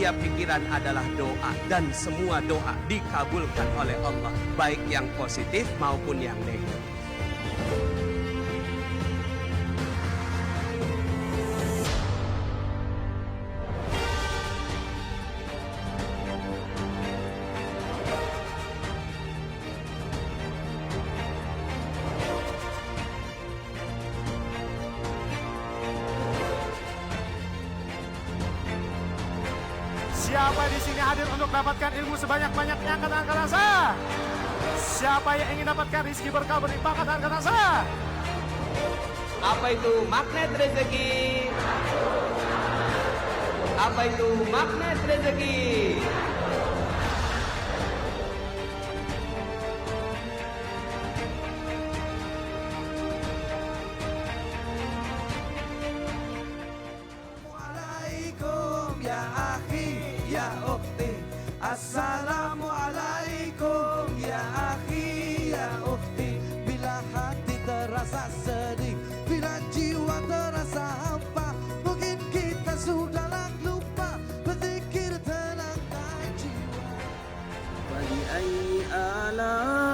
Setiap pikiran adalah doa dan semua doa dikabulkan oleh Allah, baik yang positif maupun yang negatif. Siapa di sini hadir untuk dapatkan ilmu sebanyak-banyaknya? Angkat tangan saya. Siapa yang ingin dapatkan rezeki berkah berlimpah? Angkat tangan saya. Apa itu magnet rezeki? Apa itu magnet rezeki? Assalamualaikum ya akhi ya ukhti. Assalamualaikum ya akhi ya ukhti. Bila hati terasa sedih, bila jiwa terasa hampa, mungkin kita sudahlah lupa berzikir tenangkan jiwa. Wali ayyi ala'i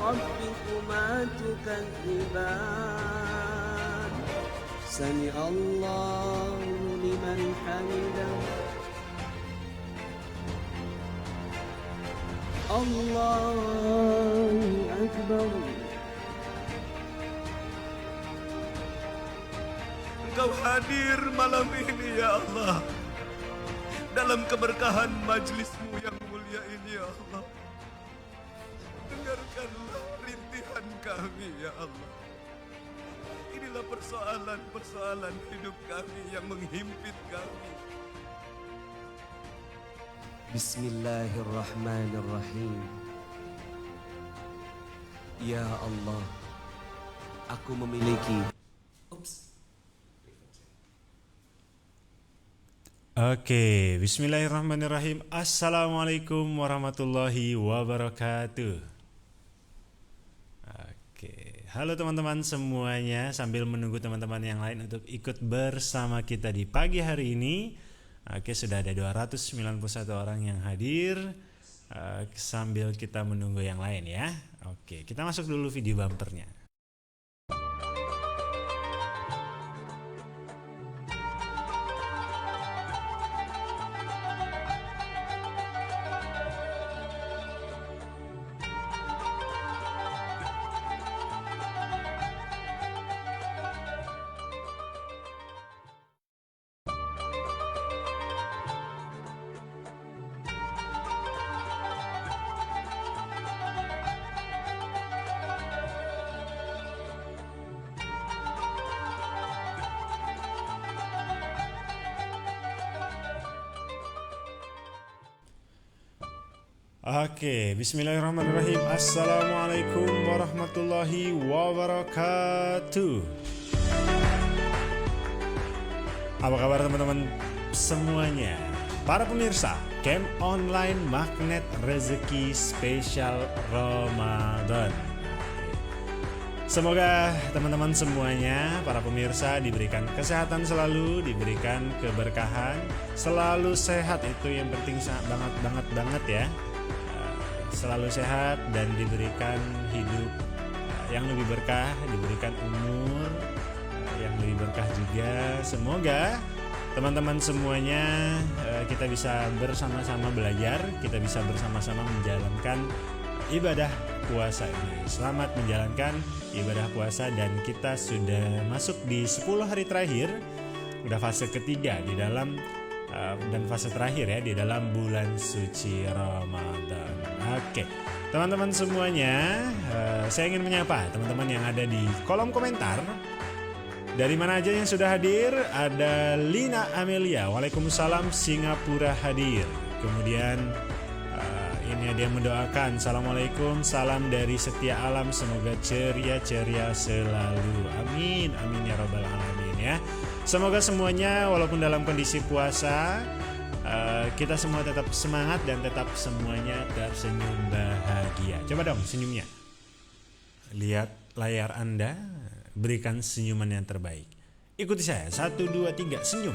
rabbikuma tukadziban. Sami Allahu liman hamidah. Allahu Akbar. Engkau hadir malam ini ya Allah, dalam keberkahan majlismu yang mulia ini ya Allah. Dengarkanlah rintihan kami ya Allah. Inilah persoalan-persoalan hidup kami yang menghimpit kami. Bismillahirrahmanirrahim. Ya Allah, aku memiliki. Oke, bismillahirrahmanirrahim. Assalamualaikum warahmatullahi wabarakatuh. Oke, halo teman-teman semuanya. Sambil menunggu teman-teman yang lain untuk ikut bersama kita di pagi hari ini. Oke, sudah ada 291 orang yang hadir. Sambil kita menunggu yang lain ya. Oke, kita masuk dulu video bumpernya. Oke, bismillahirrahmanirrahim. Assalamualaikum warahmatullahi wabarakatuh. Apa kabar teman-teman semuanya? Para pemirsa Camp Online Magnet Rezeki Spesial Ramadan. Semoga teman-teman semuanya, para pemirsa, diberikan kesehatan selalu, diberikan keberkahan, selalu sehat, itu yang penting banget ya. Selalu sehat dan diberikan hidup yang lebih berkah, diberikan umur yang lebih berkah juga. Semoga teman-teman semuanya kita bisa bersama-sama belajar, kita bisa bersama-sama menjalankan ibadah puasa ini. Selamat menjalankan ibadah puasa dan kita sudah masuk di 10 hari terakhir, udah fase ketiga di dalam dan fase terakhir ya di dalam bulan suci Ramadan. Oke, teman-teman semuanya, saya ingin menyapa teman-teman yang ada di kolom komentar. Dari mana aja yang sudah hadir? Ada Lina Amelia, Waalaikumsalam, Singapura hadir. Kemudian ini ada yang mendoakan, Assalamualaikum, salam dari Setia Alam, semoga ceria-ceria selalu. Amin, amin ya robbal alamin ya. Semoga semuanya walaupun dalam kondisi puasa, kita semua tetap semangat dan tetap semuanya tersenyum bahagia. Coba dong senyumnya. Lihat layar Anda, berikan senyuman yang terbaik. Ikuti saya, 1, 2, 3, senyum.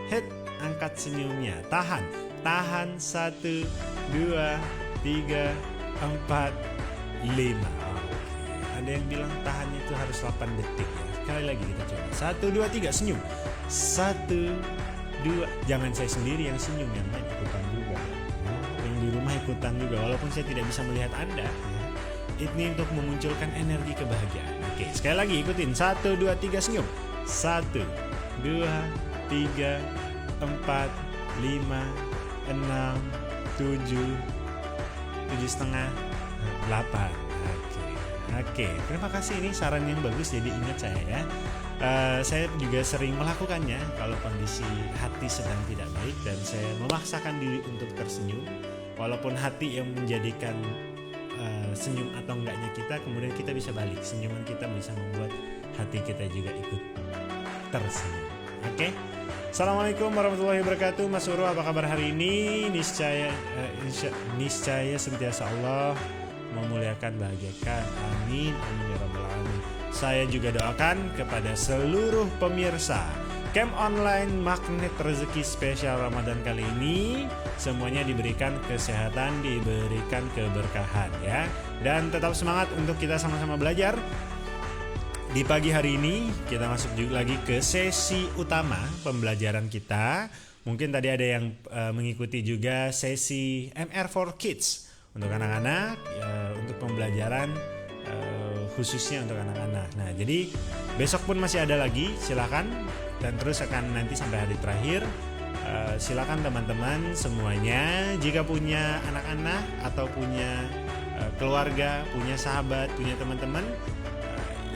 Head, angkat senyumnya. Tahan. 1, 2, 3, 4, 5. Ada yang bilang tahan itu harus 8 detik ya. Sekali lagi kita coba. 1, 2, 3 senyum. 1, 2. Jangan saya sendiri yang senyum, yang lain ikutan juga. Yang di rumah ikutan juga walaupun saya tidak bisa melihat Anda. Ini untuk memunculkan energi kebahagiaan. Oke, sekali lagi ikutin. 1, 2, 3 senyum. 1, 2, 3, 4, 5, 6, 7, 7,5, 8. Oke, terima kasih, ini saran yang bagus, jadi ingat saya ya. Saya juga sering melakukannya kalau kondisi hati sedang tidak baik dan saya memaksakan diri untuk tersenyum. Walaupun hati yang menjadikan senyum atau enggaknya kita, kemudian kita bisa balik. Senyuman kita bisa membuat hati kita juga ikut tersenyum. Oke. Assalamualaikum warahmatullahi wabarakatuh. Mas Uro, apa kabar hari ini? Niscaya sentiasa Allah memuliakan, bahagiakan. Amin, amin ya rabbal alamin. Saya juga doakan kepada seluruh pemirsa Camp Online Magnet Rezeki spesial Ramadan kali ini, semuanya diberikan kesehatan, diberikan keberkahan ya. Dan tetap semangat untuk kita sama-sama belajar. Di pagi hari ini kita masuk juga lagi ke sesi utama pembelajaran kita. Mungkin tadi ada yang mengikuti juga sesi MR for Kids untuk anak-anak, untuk pembelajaran khususnya untuk anak-anak. Nah, jadi besok pun masih ada lagi, silakan, dan terus akan nanti sampai hari terakhir. Silakan teman-teman semuanya, jika punya anak-anak atau punya keluarga, punya sahabat, punya teman-teman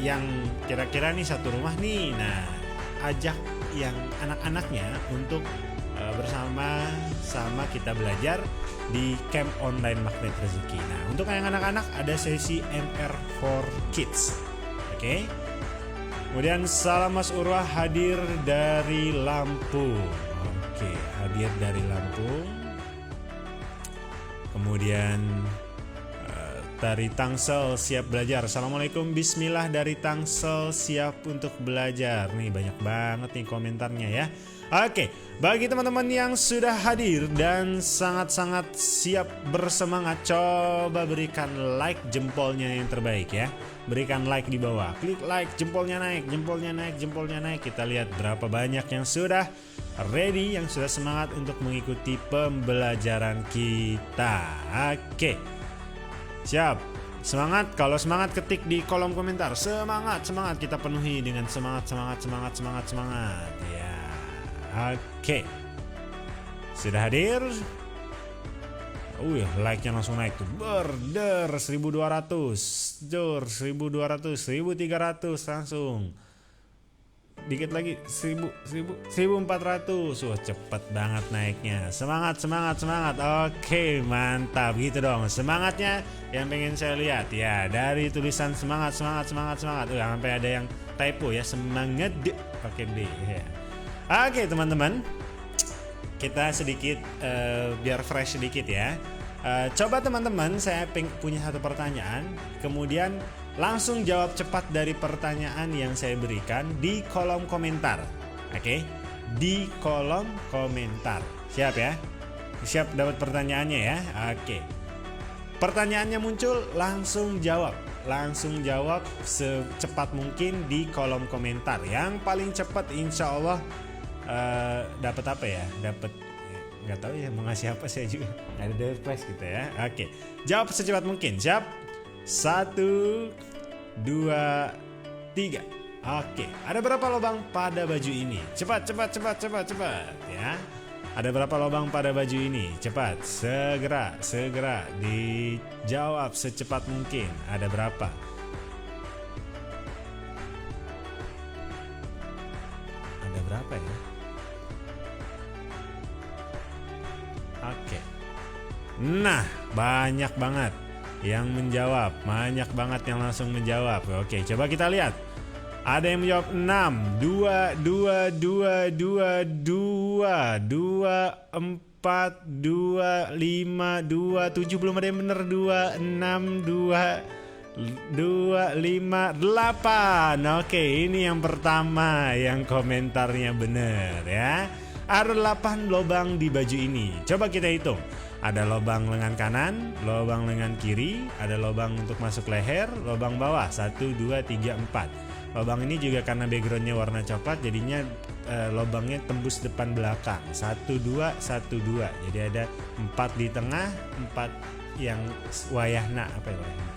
yang kira-kira nih satu rumah nih, nah ajak yang anak-anaknya untuk bersama-sama kita belajar di Camp Online Magnet Rezeki. Nah, untuk yang anak-anak ada sesi MR for Kids. Oke. Kemudian salam Mas Urwah hadir dari Lampung. Oke, hadir dari Lampung. Kemudian dari Tangsel siap belajar. Assalamualaikum, bismillah dari Tangsel siap untuk belajar. Nih banyak banget nih komentarnya ya. Oke, bagi teman-teman yang sudah hadir dan sangat-sangat siap bersemangat, coba berikan like jempolnya yang terbaik ya. Berikan like di bawah. Klik like, jempolnya naik, jempolnya naik, jempolnya naik. Kita lihat berapa banyak yang sudah ready, yang sudah semangat untuk mengikuti pembelajaran kita. Oke. Siap, semangat. Kalau semangat ketik di kolom komentar. Semangat, semangat, kita penuhi dengan semangat, semangat, semangat, semangat, semangat. Ya, oke. Sudah hadir? Like-nya langsung naik tuh. Berder 1200, jor 1200, 1300 langsung. Dikit lagi 1400. Wah, cepet banget naiknya. Semangat, semangat, semangat. Oke, mantap gitu dong. Semangatnya yang pengen saya lihat ya. Dari tulisan semangat, semangat, semangat, semangat. Sampai ada yang typo ya, semangat pakai D ya. Oke, teman-teman. Kita sedikit biar fresh sedikit ya. Coba teman-teman, saya punya satu pertanyaan. Kemudian langsung jawab cepat dari pertanyaan yang saya berikan di kolom komentar. Oke, di kolom komentar. Siap ya? Siap dapat pertanyaannya ya? Oke. Pertanyaannya muncul, langsung jawab. Langsung jawab secepat mungkin di kolom komentar. Yang paling cepat insya Allah dapat apa ya? Dapat, nggak tahu ya mau ngasih apa, saya juga ada surprise gitu ya. Oke, jawab secepat mungkin. Siap? 1, 2, 3. Oke, ada berapa lubang pada baju ini? Cepat, cepat, cepat, cepat, cepat ya. Ada berapa lubang pada baju ini? Cepat, segera, segera dijawab secepat mungkin. Ada berapa? Ada berapa ya? Oke. Nah, banyak banget yang menjawab, banyak banget yang langsung menjawab. Oke, coba kita lihat. Ada yang menjawab 6, 2, 2, 2, 2, 2, 2, 4, 2, 5, 2, 7, belum ada yang benar. 2, 6, 2, 2, 5, 8. Oke, ini yang pertama yang komentarnya benar ya. Ada 8 lubang di baju ini. Coba kita hitung. Ada lubang lengan kanan, lubang lengan kiri, ada lubang untuk masuk leher, lubang bawah 1, 2, 3, 4. Lubang ini juga karena backgroundnya warna coklat, jadinya lubangnya tembus depan belakang 1, 2, 1, 2. Jadi ada 4 di tengah, 4 yang wayahna, apa ya wayahna?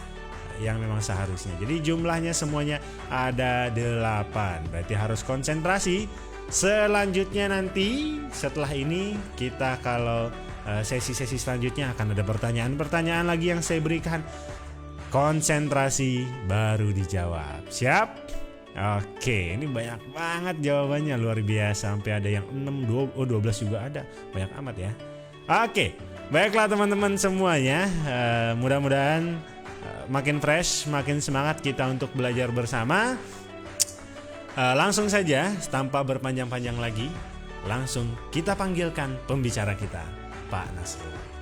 Yang memang seharusnya. Jadi jumlahnya semuanya ada 8. Berarti harus konsentrasi. Selanjutnya nanti setelah ini kita kalau sesi-sesi selanjutnya akan ada pertanyaan-pertanyaan lagi yang saya berikan. Konsentrasi baru dijawab. Siap? Oke, ini banyak banget jawabannya, luar biasa. Sampai ada yang 6, 12 juga ada. Banyak amat ya. Oke, baiklah teman-teman semuanya. Mudah-mudahan makin fresh, makin semangat kita untuk belajar bersama. Langsung saja, tanpa berpanjang-panjang lagi, langsung kita panggilkan pembicara kita, Pak Nasrul.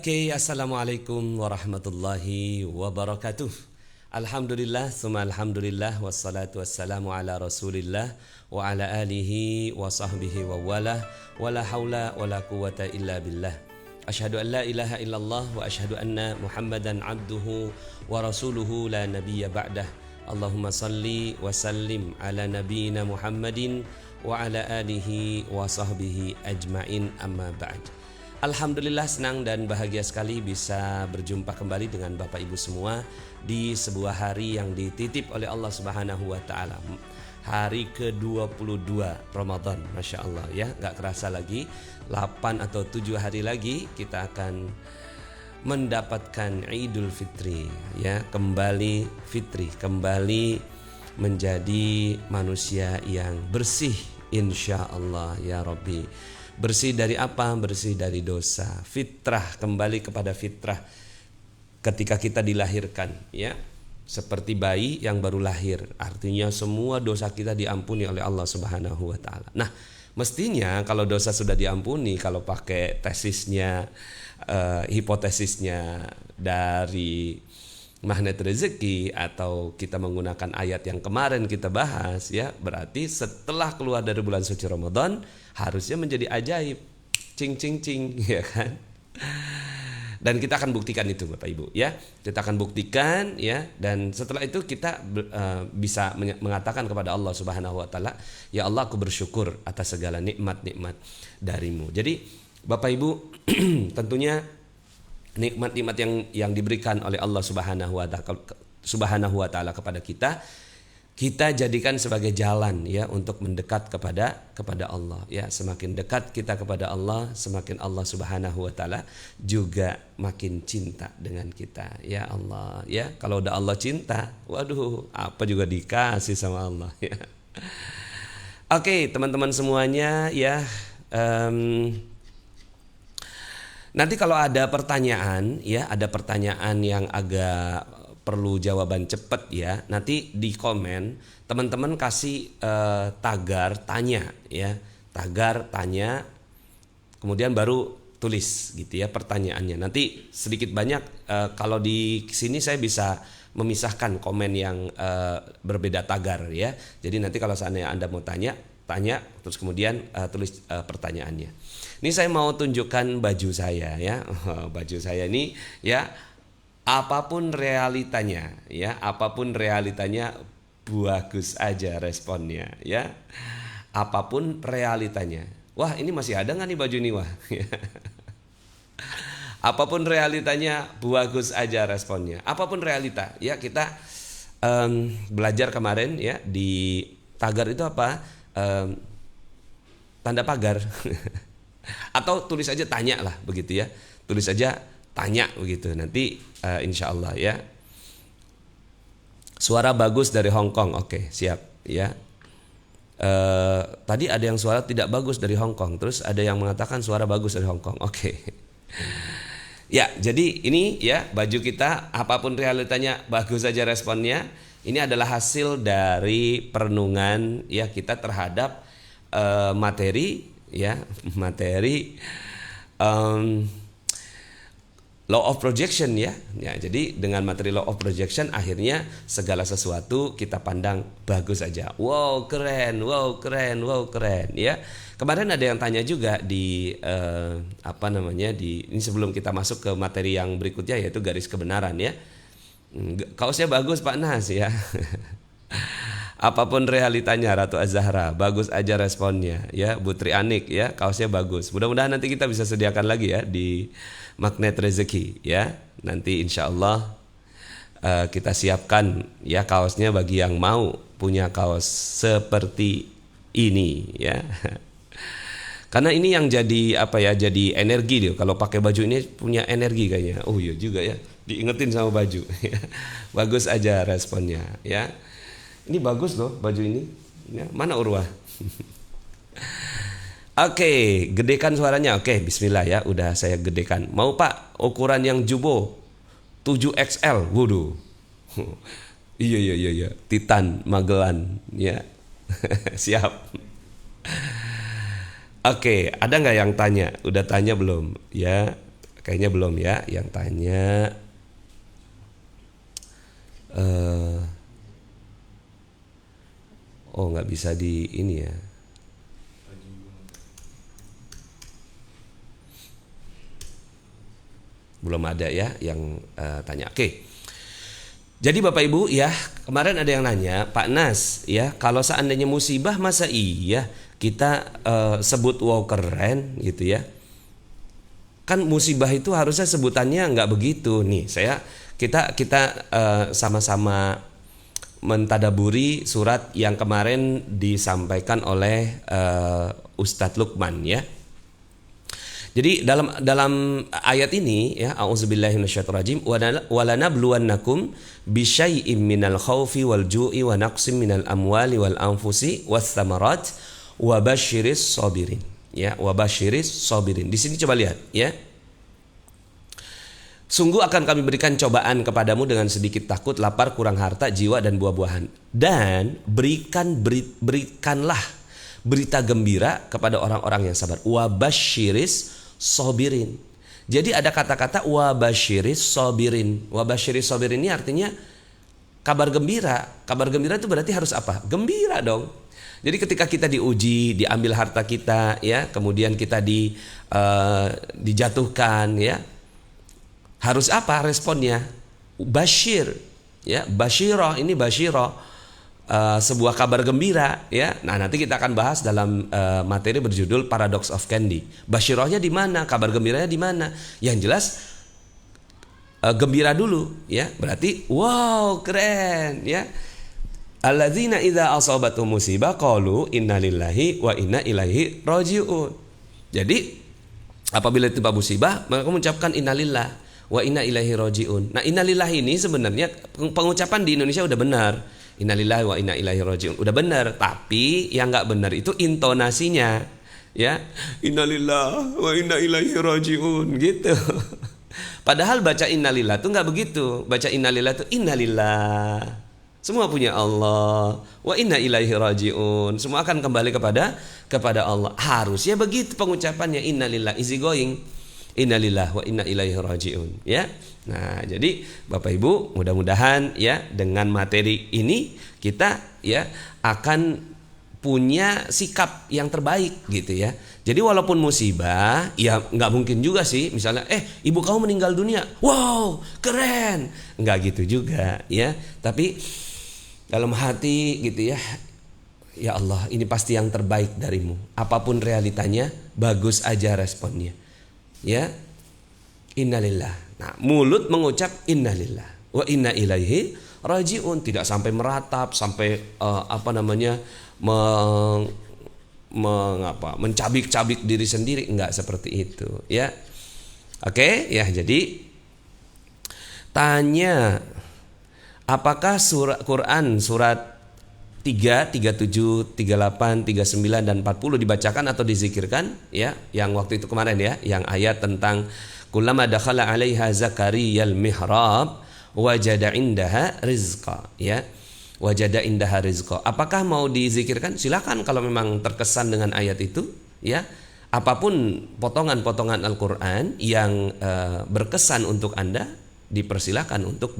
Oke, assalamualaikum warahmatullahi wabarakatuh. Alhamdulillah, summa alhamdulillah, wassalatu wassalamu ala rasulillah wa ala alihi wa sahbihi wa wala wa la hawla wa la quwata illa billah. Ashhadu an la ilaha illallah wa ashhadu anna muhammadan abduhu wa rasuluhu la nabiyya ba'dah. Allahumma salli wa sallim ala nabiyyina Muhammadin wa ala alihi wa sahbihi ajma'in, amma ba'd. Alhamdulillah, senang dan bahagia sekali bisa berjumpa kembali dengan Bapak Ibu semua di sebuah hari yang dititip oleh Allah Subhanahu wa taala. Hari ke-22 Ramadan, Masya Allah ya, gak kerasa lagi 8 atau 7 hari lagi kita akan mendapatkan Idul Fitri ya, kembali fitri, kembali menjadi manusia yang bersih insya Allah ya Rabbi. Bersih dari apa? Bersih dari dosa. Fitrah, kembali kepada fitrah ketika kita dilahirkan ya. Seperti bayi yang baru lahir. Artinya semua dosa kita diampuni oleh Allah Subhanahu wa taala. Nah, mestinya kalau dosa sudah diampuni, kalau pakai tesisnya hipotesisnya dari magnet rezeki atau kita menggunakan ayat yang kemarin kita bahas ya, berarti setelah keluar dari bulan suci Ramadan harusnya menjadi ajaib, cing cing cing ya kan. Dan kita akan buktikan itu Bapak Ibu ya. Kita akan buktikan ya, dan setelah itu kita bisa mengatakan kepada Allah Subhanahu wa taala, ya Allah, aku bersyukur atas segala nikmat-nikmat darimu. Jadi Bapak Ibu tentunya nikmat-nikmat yang diberikan oleh Allah Subhanahu wa taala kepada kita jadikan sebagai jalan ya untuk mendekat kepada Allah ya. Semakin dekat kita kepada Allah, semakin Allah Subhanahu wa taala juga makin cinta dengan kita ya Allah ya. Kalau udah Allah cinta, waduh, apa juga dikasih sama Allah ya. Oke, teman-teman semuanya ya, nanti kalau ada pertanyaan ya, ada pertanyaan yang agak perlu jawaban cepat ya, nanti di komen teman-teman kasih tagar tanya ya, tagar tanya, kemudian baru tulis gitu ya pertanyaannya. Nanti sedikit banyak kalau di sini saya bisa memisahkan komen yang berbeda tagar ya. Jadi nanti kalau seandainya Anda mau tanya terus kemudian tulis pertanyaannya. Ini saya mau tunjukkan baju saya ya. Baju saya ini ya, apapun realitanya ya, apapun realitanya bagus aja responnya ya. Apapun realitanya. Wah, ini masih ada nggak nih baju ini wah? Apapun realitanya bagus aja responnya. Apapun realita ya, kita belajar kemarin ya di tagar itu apa? Tanda pagar. Atau tulis aja tanya lah begitu ya. Tulis aja tanya begitu, nanti insya Allah ya. Suara bagus dari Hong Kong, oke siap ya. Tadi ada yang suara tidak bagus dari Hong Kong, terus ada yang mengatakan suara bagus dari Hong Kong, oke. Ya, jadi ini ya baju kita, apapun realitanya bagus saja responnya. Ini adalah hasil dari perenungan ya kita terhadap materi ya, materi law of projection ya. Ya, jadi dengan materi law of projection akhirnya segala sesuatu kita pandang bagus saja. Wow, keren, wow, keren, wow, keren ya. Kemarin ada yang tanya juga di ini sebelum kita masuk ke materi yang berikutnya yaitu garis kebenaran ya. Kaosnya bagus Pak Nas ya. Apapun realitanya Ratu Az-Zahra, bagus aja responnya ya. Putri Anik ya, kaosnya bagus. Mudah-mudahan nanti kita bisa sediakan lagi ya di Magnet Rezeki ya. Nanti insya Allah kita siapkan ya kaosnya bagi yang mau punya kaos seperti ini ya. Karena ini yang jadi jadi energi dia. Kalau pakai baju ini punya energi kayaknya. Oh iya juga ya, diingetin sama baju. Bagus aja responnya ya. Ini bagus loh baju ini ya. Mana Urwah? Oke, gedekan suaranya. Oke, bismillah ya, udah saya gedekan. Mau Pak ukuran yang jumbo 7XL. Waduh. Iya. Titan Magelan ya. Siap. Oke, ada nggak yang tanya? Udah tanya belum? Ya, kayaknya belum ya. Yang tanya, oh nggak bisa di ini ya. Belum ada ya yang tanya. Oke. Jadi Bapak Ibu ya, kemarin ada yang nanya, Pak Nas ya, kalau seandainya musibah masa iya kita sebut wow keren gitu ya. Kan musibah itu harusnya sebutannya nggak begitu nih. Kita sama-sama mentadaburi surat yang kemarin disampaikan oleh Ustadz Lukman ya. Jadi dalam ayat ini ya, auzubillahi minasyaitonirrajim, walanabluwannakum bisyai'im minal khaufi wal ju'i wa naqsim minal amwali wal anfusi was tsamarat wa basyiris sabirin ya, wa basyiris sabirin. Di sini coba lihat ya. Sungguh akan kami berikan cobaan kepadamu dengan sedikit takut, lapar, kurang harta, jiwa dan buah-buahan. Dan berikanlah berita gembira kepada orang-orang yang sabar. Wa basyiris sabirin. Jadi ada kata-kata wa basyiris sabirin. Wa basyiris sabirin ini artinya kabar gembira. Kabar gembira itu berarti harus apa? Gembira dong. Jadi ketika kita diuji, diambil harta kita ya, kemudian kita dijatuhkan ya. Harus apa responnya? Basyir, ya, basyirah, ini basyirah, sebuah kabar gembira, ya. Nah, nanti kita akan bahas dalam materi berjudul Paradox of Candy. Basyirahnya di mana? Kabar gembiranya di mana? Yang jelas gembira dulu, ya. Berarti wow, keren, ya. Alladzina idza asabatuhum musibah qalu innalillahi wa inna ilaihi rajiun. Jadi apabila tiba musibah, maka mengucapkan innalillah wa inna ilaihi rajiun. Nah, innalillah ini sebenarnya pengucapan di Indonesia udah benar. Innalillahi wa inna ilaihi rajiun. Udah benar, tapi yang enggak benar itu intonasinya. Ya, innalillah wa inna ilaihi rajiun gitu. Padahal baca innalillah tuh enggak begitu. Baca innalillah tuh innalillah. Semua punya Allah, wa inna ilaihi rajiun. Semua akan kembali kepada Allah. Harusnya begitu pengucapannya, innalillah, easy going. Innalillah wa inna ilaihi rajiun, ya. Nah, jadi Bapak Ibu, mudah-mudahan ya dengan materi ini kita ya akan punya sikap yang terbaik gitu ya. Jadi walaupun musibah, ya nggak mungkin juga sih misalnya ibu kamu meninggal dunia, wow keren, nggak gitu juga ya. Tapi dalam hati gitu ya, ya Allah ini pasti yang terbaik darimu. Apapun realitanya, bagus aja responnya, ya. Innalillah. Nah, mulut mengucap innalillah wa inna ilaihi rajiun, tidak sampai meratap, sampai mencabik-cabik diri sendiri, enggak seperti itu, ya. Oke, ya, jadi tanya, apakah Quran surat 3, 37, 38, 39 dan 40 dibacakan atau dizikirkan, ya, yang waktu itu kemarin ya, yang ayat tentang kullama dakhala 'alaiha zakariyal mihrab wajada indaha rizqa, ya. Wajada indaha rizqa. Apakah mau dizikirkan? Silakan kalau memang terkesan dengan ayat itu, ya. Apapun potongan-potongan Al-Qur'an yang berkesan untuk Anda, dipersilakan untuk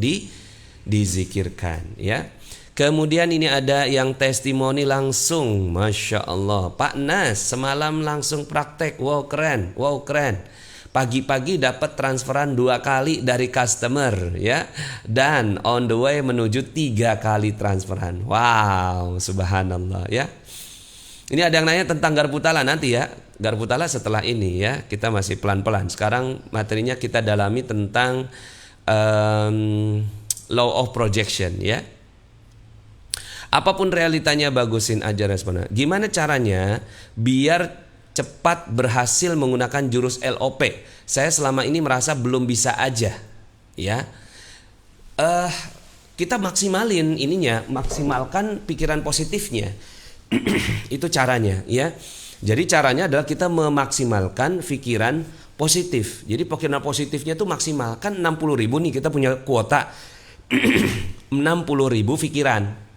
dizikirkan, ya. Kemudian ini ada yang testimoni langsung, Masya Allah, Pak Nas semalam langsung praktek, wow keren. Pagi-pagi dapat transferan 2 kali dari customer, ya, dan on the way menuju 3 kali transferan. Wow, subhanallah, ya. Ini ada yang nanya tentang Garputala nanti ya. Garputala setelah ini ya, kita masih pelan-pelan. Sekarang materinya kita dalami tentang law of projection, ya. Apapun realitanya bagusin aja responnya. Gimana caranya biar cepat berhasil menggunakan jurus LOP? Saya selama ini merasa belum bisa aja, ya. Kita maksimalin ininya, maksimalkan pikiran positifnya. Itu caranya, ya. Jadi caranya adalah kita memaksimalkan pikiran positif. Jadi pikiran positifnya tuh maksimalkan 60.000 nih, kita punya kuota 60.000 pikiran.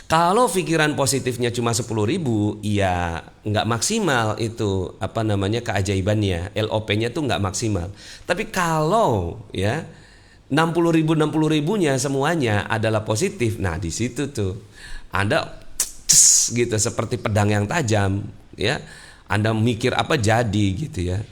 Kalau pikiran positifnya cuma 10.000, ya nggak maksimal itu keajaibannya, LOP-nya tuh nggak maksimal. Tapi kalau ya 60.000-nya semuanya adalah positif, nah di situ tuh Anda gitu seperti pedang yang tajam, ya. Anda mikir apa jadi gitu ya.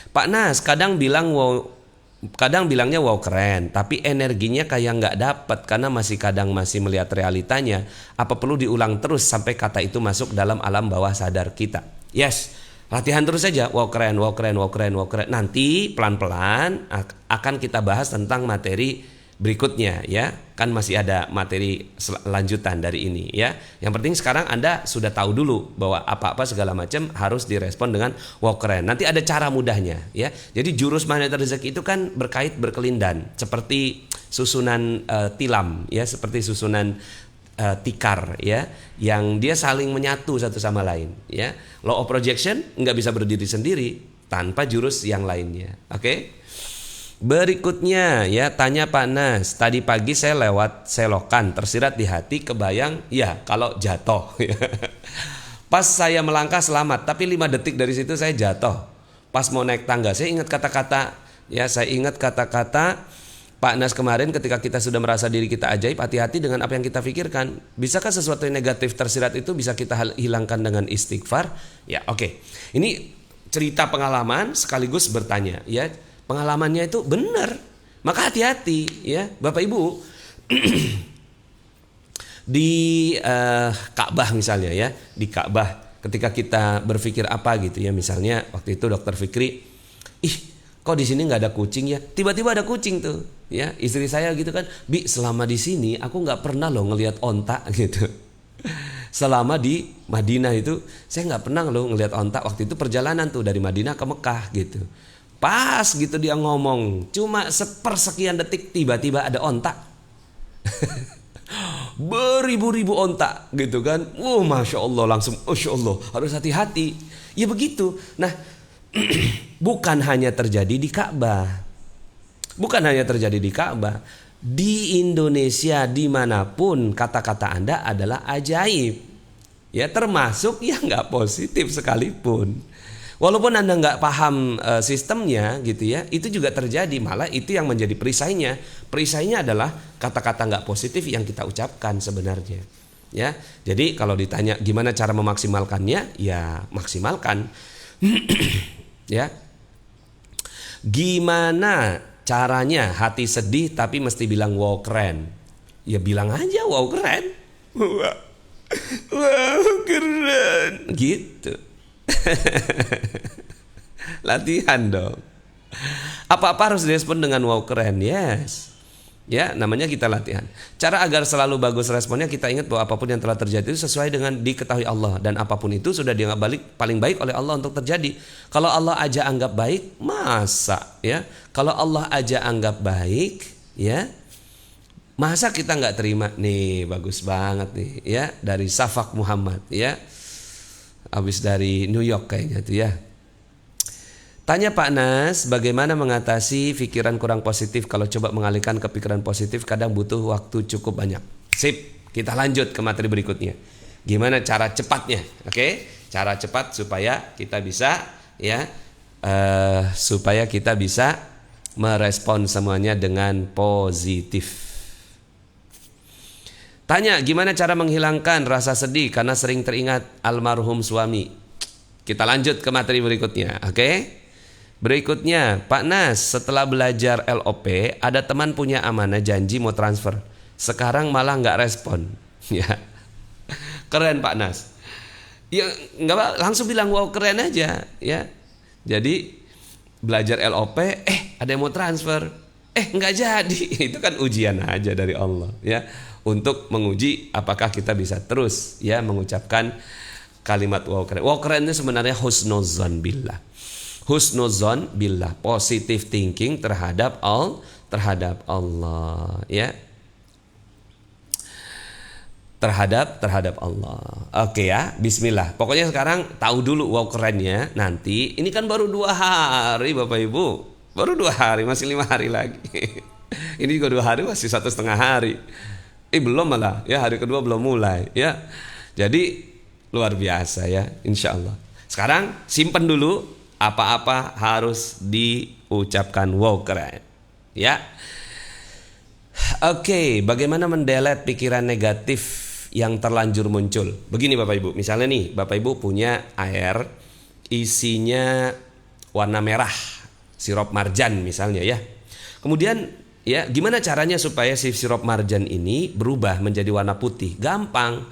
Pak Nas kadang bilangnya wow keren, tapi energinya kayak nggak dapat karena masih melihat realitanya. Apa perlu diulang terus sampai kata itu masuk dalam alam bawah sadar kita? Yes, latihan terus saja. Wow keren. Nanti pelan-pelan akan kita bahas tentang materi berikutnya, ya. Kan masih ada materi lanjutan dari ini, ya. Yang penting sekarang Anda sudah tahu dulu bahwa apa-apa segala macam harus direspon dengan wow keren. Nanti ada cara mudahnya, ya. Jadi jurus magnet rezeki itu kan berkelindan seperti susunan tilam, ya, seperti susunan tikar, ya, yang dia saling menyatu satu sama lain, ya. Law of projection nggak bisa berdiri sendiri tanpa jurus yang lainnya. Oke? Berikutnya, ya, tanya Pak Nas, tadi pagi saya lewat selokan, tersirat di hati, kebayang ya kalau jatuh. Pas saya melangkah selamat, tapi 5 detik dari situ saya jatuh. Pas mau naik tangga, saya ingat kata-kata Pak Nas kemarin ketika kita sudah merasa diri kita ajaib, hati-hati dengan apa yang kita pikirkan. Bisakah sesuatu yang negatif tersirat itu bisa kita hilangkan dengan istighfar? Ya, oke. Ini cerita pengalaman sekaligus bertanya, ya. pengalamannya itu benar. Maka hati-hati ya Bapak Ibu. Di Ka'bah misalnya ya, di Ka'bah ketika kita berpikir apa gitu ya, misalnya waktu itu Dokter Fikri, kok di sini nggak ada kucing ya? Tiba-tiba ada kucing tuh, ya istri saya gitu kan, Bi selama di sini aku nggak pernah loh ngelihat onta gitu. Selama di Madinah itu saya nggak pernah loh ngelihat onta. Waktu itu perjalanan tuh dari Madinah ke Mekah gitu. Pas gitu dia ngomong, cuma sepersekian detik tiba-tiba ada onta. Beribu-ribu onta gitu kan. Masya Allah, langsung Masya Allah, harus hati-hati. Ya begitu. Nah bukan hanya terjadi di Ka'bah. Bukan hanya terjadi di Ka'bah. Di Indonesia dimanapun kata-kata Anda adalah ajaib. Ya termasuk yang gak positif sekalipun. Walaupun Anda nggak paham sistemnya gitu ya, itu juga terjadi. Malah itu yang menjadi perisainya. Perisainya adalah kata-kata nggak positif yang kita ucapkan sebenarnya. Ya, jadi kalau ditanya gimana cara memaksimalkannya, ya maksimalkan. Ya, gimana caranya hati sedih tapi mesti bilang wow keren? Ya bilang aja wow keren. Wow keren, gitu. Latihan dong. Apa-apa harus direspon dengan wow keren. Yes. Ya namanya kita latihan. Cara agar selalu bagus responnya, kita ingat bahwa apapun yang telah terjadi itu sesuai dengan diketahui Allah. Dan apapun itu sudah dianggap paling baik oleh Allah untuk terjadi. Kalau Allah aja anggap baik, masa ya? Kalau Allah aja anggap baik, ya masa kita nggak terima? Nih bagus banget nih ya, dari Safak Muhammad ya, habis dari New York kayaknya tuh ya. Tanya Pak Nas, bagaimana mengatasi pikiran kurang positif? Kalau coba mengalihkan ke pikiran positif kadang butuh waktu cukup banyak. Sip, kita lanjut ke materi berikutnya. Gimana cara cepatnya? Oke, cara cepat supaya kita bisa ya, supaya kita bisa merespon semuanya dengan positif. Tanya, gimana cara menghilangkan rasa sedih karena sering teringat almarhum suami? Kita lanjut ke materi berikutnya, oke? Berikutnya, Pak Nas, setelah belajar LOP, ada teman punya amanah janji mau transfer. Sekarang malah nggak respon. Ya, keren Pak Nas. Ya nggak apa, langsung bilang wow keren aja, ya. Jadi belajar LOP, ada yang mau transfer, nggak jadi. Itu kan ujian aja dari Allah, ya. Untuk menguji apakah kita bisa terus ya mengucapkan kalimat wow keren. Wow keren itu sebenarnya husnuzon billah. Husnuzon billah, positive thinking terhadap Allah ya. Terhadap Allah. Oke ya, bismillah. Pokoknya sekarang tahu dulu wow kerennya. Nanti ini kan baru 2 hari Bapak Ibu. Baru 2 hari, masih 5 hari lagi. Ini juga 2 hari, masih 1,5 hari. Belum malah ya, hari kedua belum mulai ya. Jadi luar biasa ya, insya Allah. Sekarang simpen dulu apa-apa harus diucapkan wow keren ya. Oke, bagaimana mendelete pikiran negatif yang terlanjur muncul? Begini Bapak Ibu, misalnya nih Bapak Ibu punya air isinya warna merah, sirup marjan misalnya ya. Kemudian ya, gimana caranya supaya si sirup marjan ini berubah menjadi warna putih? Gampang,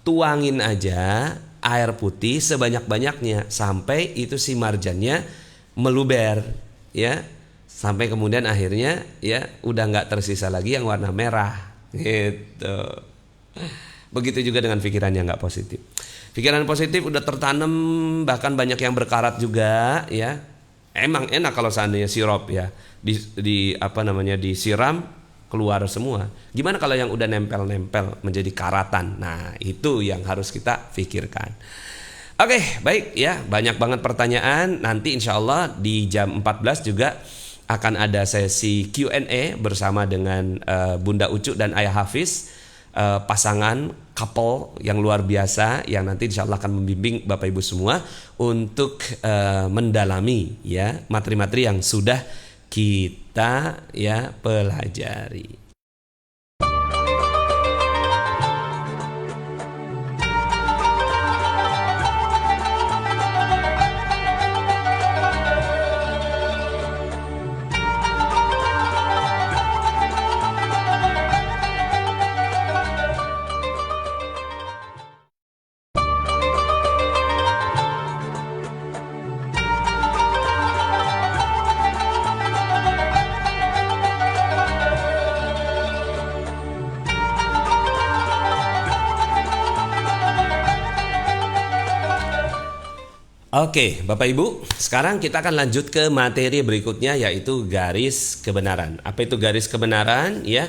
tuangin aja air putih sebanyak-banyaknya sampai itu si marjannya meluber, ya, sampai kemudian akhirnya ya udah nggak tersisa lagi yang warna merah, gitu. Begitu juga dengan pikiran yang nggak positif. Pikiran positif udah tertanam, bahkan banyak yang berkarat juga, ya. Emang enak kalau seandainya sirup ya disiram keluar semua. Gimana kalau yang udah nempel-nempel menjadi karatan? Nah, itu yang harus kita pikirkan. Oke, baik ya. Banyak banget pertanyaan. Nanti insya Allah di jam 14 juga akan ada sesi Q&A bersama dengan Bunda Ucu dan Ayah Hafiz, pasangan couple yang luar biasa yang nanti insya Allah akan membimbing Bapak Ibu semua untuk mendalami ya materi-materi yang sudah kita ya pelajari. Oke, Bapak Ibu, sekarang kita akan lanjut ke materi berikutnya, yaitu garis kebenaran. Apa itu garis kebenaran? Ya,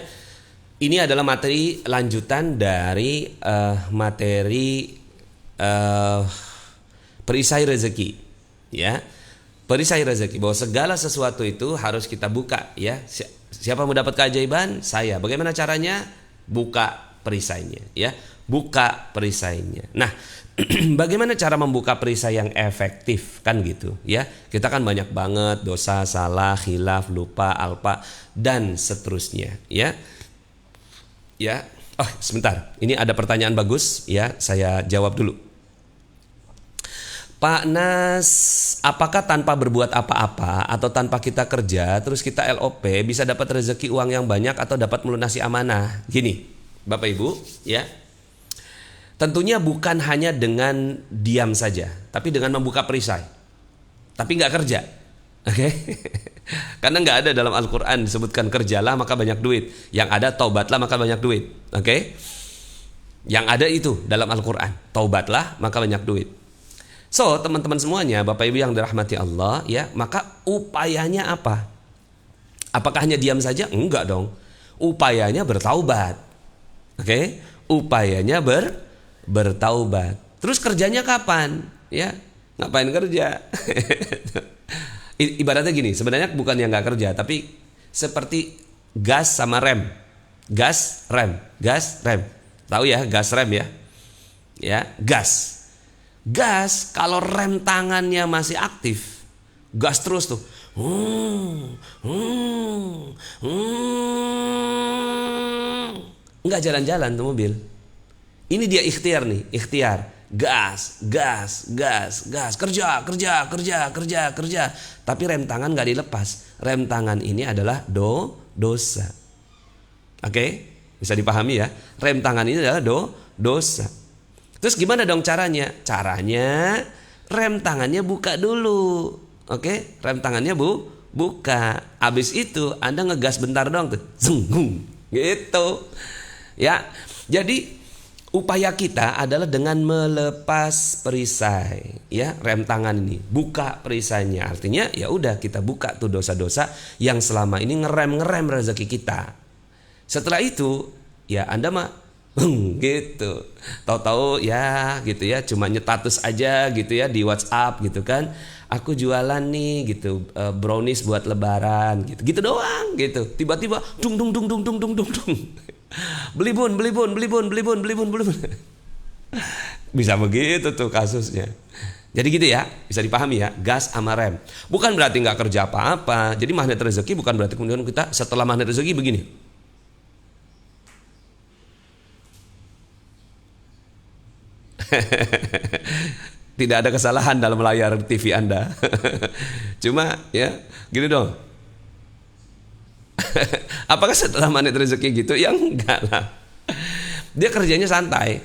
ini adalah materi lanjutan dari materi perisai rezeki. Ya, perisai rezeki, bahwa segala sesuatu itu harus kita buka. Ya, siapa mau dapat keajaiban? Saya. Bagaimana caranya? Buka perisainya. Ya, buka perisainya. Nah, bagaimana cara membuka perisai yang efektif, kan gitu ya? Kita kan banyak banget dosa, salah, khilaf, lupa, alpa dan seterusnya, ya. Ya. Oh, sebentar. Ini ada pertanyaan bagus ya, saya jawab dulu. Pak Nas, apakah tanpa berbuat apa-apa atau tanpa kita kerja terus kita LOP bisa dapat rezeki uang yang banyak atau dapat melunasi amanah? Gini, Bapak Ibu, ya. Tentunya bukan hanya dengan diam saja, tapi dengan membuka perisai. Tapi nggak kerja, oke? Karena nggak ada dalam Al-Quran disebutkan kerjalah maka banyak duit. Yang ada taubatlah maka banyak duit, oke? Yang ada itu dalam Al-Quran, taubatlah maka banyak duit. So teman-teman semuanya, Bapak Ibu yang dirahmati Allah, ya, maka upayanya apa? Apakah hanya diam saja? Enggak dong. Upayanya bertaubat, oke? Upayanya bertaubat. Terus kerjanya kapan? Ya, ngapain kerja? Ibaratnya gini, sebenarnya bukan yang nggak kerja, tapi seperti gas sama rem. Gas, rem. Tahu ya, gas rem ya? Ya, gas. Gas kalau rem tangannya masih aktif, gas terus tuh. Nggak jalan-jalan tuh mobil. Ini dia ikhtiar nih, ikhtiar. Gas, kerja. Tapi rem tangan gak dilepas. Rem tangan ini adalah dosa. Oke? Bisa dipahami ya? Rem tangan ini adalah dosa. Terus gimana dong caranya? Caranya rem tangannya buka dulu. Oke? Rem tangannya buka. Habis itu Anda ngegas bentar dong tuh. Zung, gitu. Ya. Jadi upaya kita adalah dengan melepas perisai, ya, rem tangan ini, buka perisainya. Artinya ya udah kita buka tuh dosa-dosa yang selama ini ngerem rezeki kita. Setelah itu ya Anda mah gitu. Tahu-tahu ya gitu ya, cuma nyetatus aja gitu ya di WhatsApp gitu kan. Aku jualan nih gitu, brownies buat lebaran gitu. Gitu doang gitu. Tiba-tiba dung. Beli bun. Bisa begitu tuh kasusnya. Jadi gitu ya, bisa dipahami ya, gas sama rem. Bukan berarti nggak kerja apa-apa. Jadi magnet rezeki bukan berarti kemudian kita setelah magnet rezeki begini. Tidak ada kesalahan dalam layar TV Anda. Cuma ya, gini dong. Apakah setelah magnet rezeki gitu? Ya enggak lah. Dia kerjanya santai.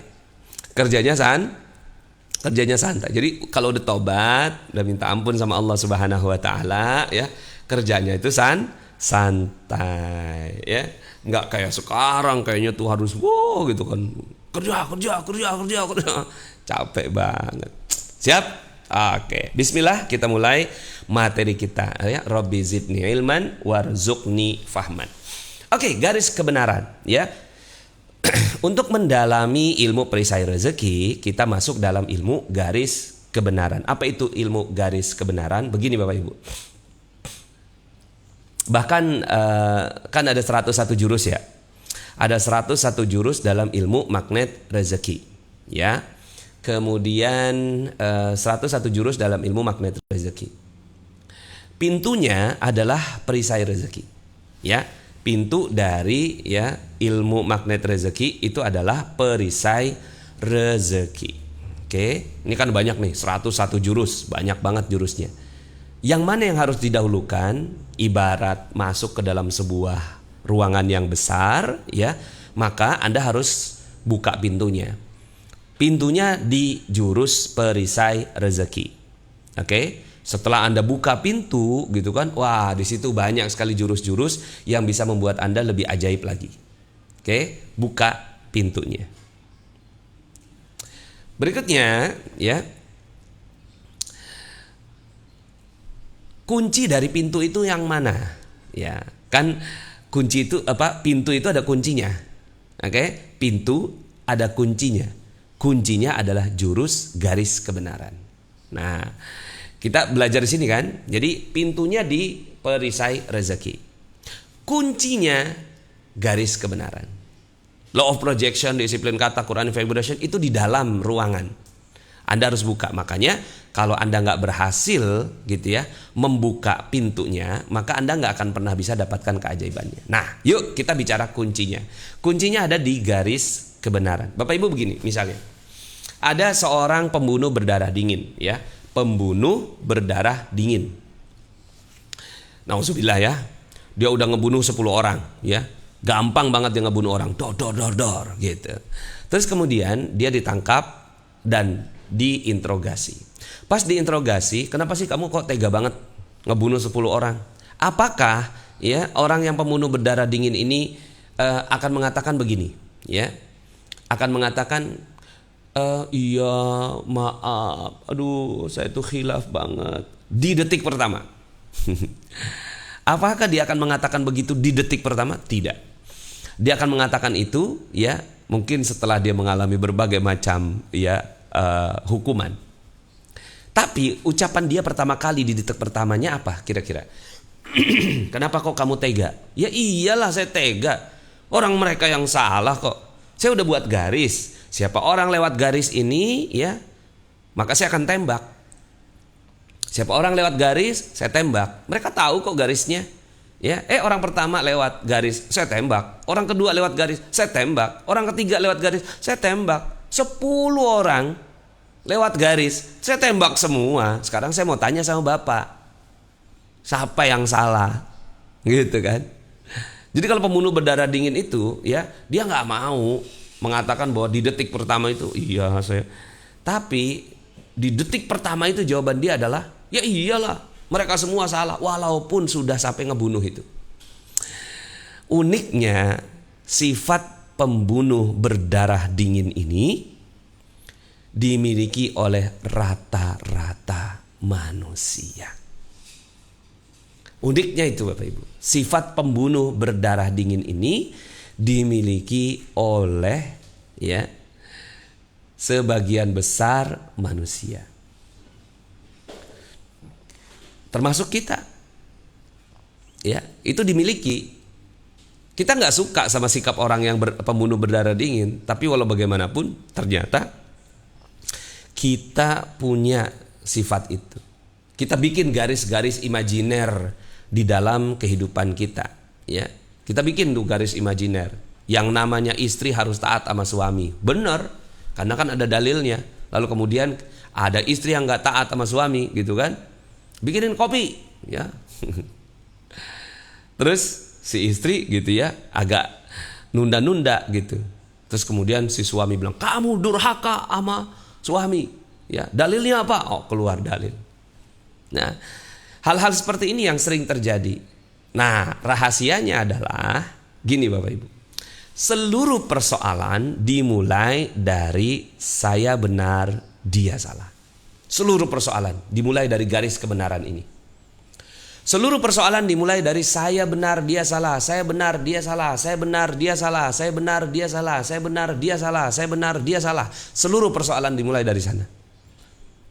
Kerjanya santai. Jadi kalau udah tobat, udah minta ampun sama Allah Subhanahu wa taala, ya, kerjanya itu santai, ya. Enggak kayak sekarang kayaknya tuh harus gitu kan. Kerja. Capek banget. Siap? Oke, bismillah, kita mulai materi kita ya. Rabbi zidni ilman warzuqni fahman. Oke, garis kebenaran ya. Untuk mendalami ilmu perisai rezeki, kita masuk dalam ilmu garis kebenaran. Apa itu ilmu garis kebenaran? Begini Bapak Ibu. Bahkan kan ada 101 jurus ya. Ada 101 jurus dalam ilmu magnet rezeki ya. Kemudian 101 jurus dalam ilmu magnet rezeki. Pintunya adalah perisai rezeki. Ya, pintu dari ya ilmu magnet rezeki itu adalah perisai rezeki. Oke, ini kan banyak nih, 101 jurus, banyak banget jurusnya. Yang mana yang harus didahulukan? Ibarat masuk ke dalam sebuah ruangan yang besar, ya, maka Anda harus buka pintunya. Pintunya di jurus perisai rezeki. Oke, setelah Anda buka pintu gitu kan, wah di situ banyak sekali jurus-jurus yang bisa membuat Anda lebih ajaib lagi. Oke, buka pintunya. Berikutnya ya, kunci dari pintu itu yang mana? Ya, kan kunci itu apa? Pintu itu ada kuncinya. Oke, pintu ada kuncinya. Kuncinya adalah jurus garis kebenaran. Nah, kita belajar di sini kan. Jadi pintunya di perisai rezeki. Kuncinya garis kebenaran. Law of projection, disiplin kata, Quran vibration itu di dalam ruangan. Anda harus buka. Makanya kalau Anda nggak berhasil gitu ya membuka pintunya, maka Anda nggak akan pernah bisa dapatkan keajaibannya. Nah, yuk kita bicara kuncinya. Kuncinya ada di garis kebenaran. Bapak Ibu begini, misalnya ada seorang pembunuh berdarah dingin, ya, pembunuh berdarah dingin. Nauzubillah ya, dia udah ngebunuh 10 orang, ya. Gampang banget dia ngebunuh orang, dor gitu. Terus kemudian dia ditangkap dan diinterogasi. Pas diinterogasi, kenapa sih kamu kok tega banget ngebunuh 10 orang? Apakah ya orang yang pembunuh berdarah dingin ini akan mengatakan begini, ya? Akan mengatakan iya maaf, aduh saya tuh khilaf banget di detik pertama. Apakah dia akan mengatakan begitu di detik pertama? Tidak. Dia akan mengatakan itu ya mungkin setelah dia mengalami berbagai macam ya hukuman. Tapi ucapan dia pertama kali di detik pertamanya apa kira-kira? Kenapa kok kamu tega? Ya iyalah saya tega. Orang mereka yang salah kok. Saya udah buat garis. Siapa orang lewat garis ini ya, maka saya akan tembak. Siapa orang lewat garis, saya tembak. Mereka tahu kok garisnya. Ya, orang pertama lewat garis, saya tembak. Orang kedua lewat garis, saya tembak. Orang ketiga lewat garis, saya tembak. 10 orang lewat garis, saya tembak semua. Sekarang saya mau tanya sama Bapak, siapa yang salah? Gitu kan? Jadi kalau pembunuh berdarah dingin itu, ya dia nggak mau mengatakan bahwa di detik pertama itu, iya saya. Tapi di detik pertama itu jawaban dia adalah, ya iyalah. Mereka semua salah walaupun sudah sampai ngebunuh itu. Uniknya sifat pembunuh berdarah dingin ini dimiliki oleh rata-rata manusia. Uniknya itu Bapak Ibu. Sifat pembunuh berdarah dingin ini dimiliki oleh ya sebagian besar manusia. Termasuk kita, ya itu dimiliki. Kita nggak suka sama sikap orang yang pembunuh berdarah dingin, tapi walau bagaimanapun ternyata kita punya sifat itu. Kita bikin garis-garis imajiner di dalam kehidupan kita, ya. Kita bikin tuh garis imajiner. Yang namanya istri harus taat sama suami, benar? Karena kan ada dalilnya. Lalu kemudian ada istri yang nggak taat sama suami, gitu kan? Bikinin kopi, ya. Terus si istri gitu ya agak nunda-nunda gitu. Terus kemudian si suami bilang, kamu durhaka sama suami, ya. Dalilnya apa? Oh, keluar dalil. Nah, hal-hal seperti ini yang sering terjadi. Nah, rahasianya adalah gini Bapak Ibu. Seluruh persoalan dimulai dari saya benar, dia salah. Seluruh persoalan dimulai dari garis kebenaran ini. Seluruh persoalan dimulai dari saya benar, dia salah, saya benar, dia salah, saya benar, dia salah, saya benar, dia salah, saya benar, dia salah, saya benar, dia salah. Seluruh persoalan dimulai dari sana.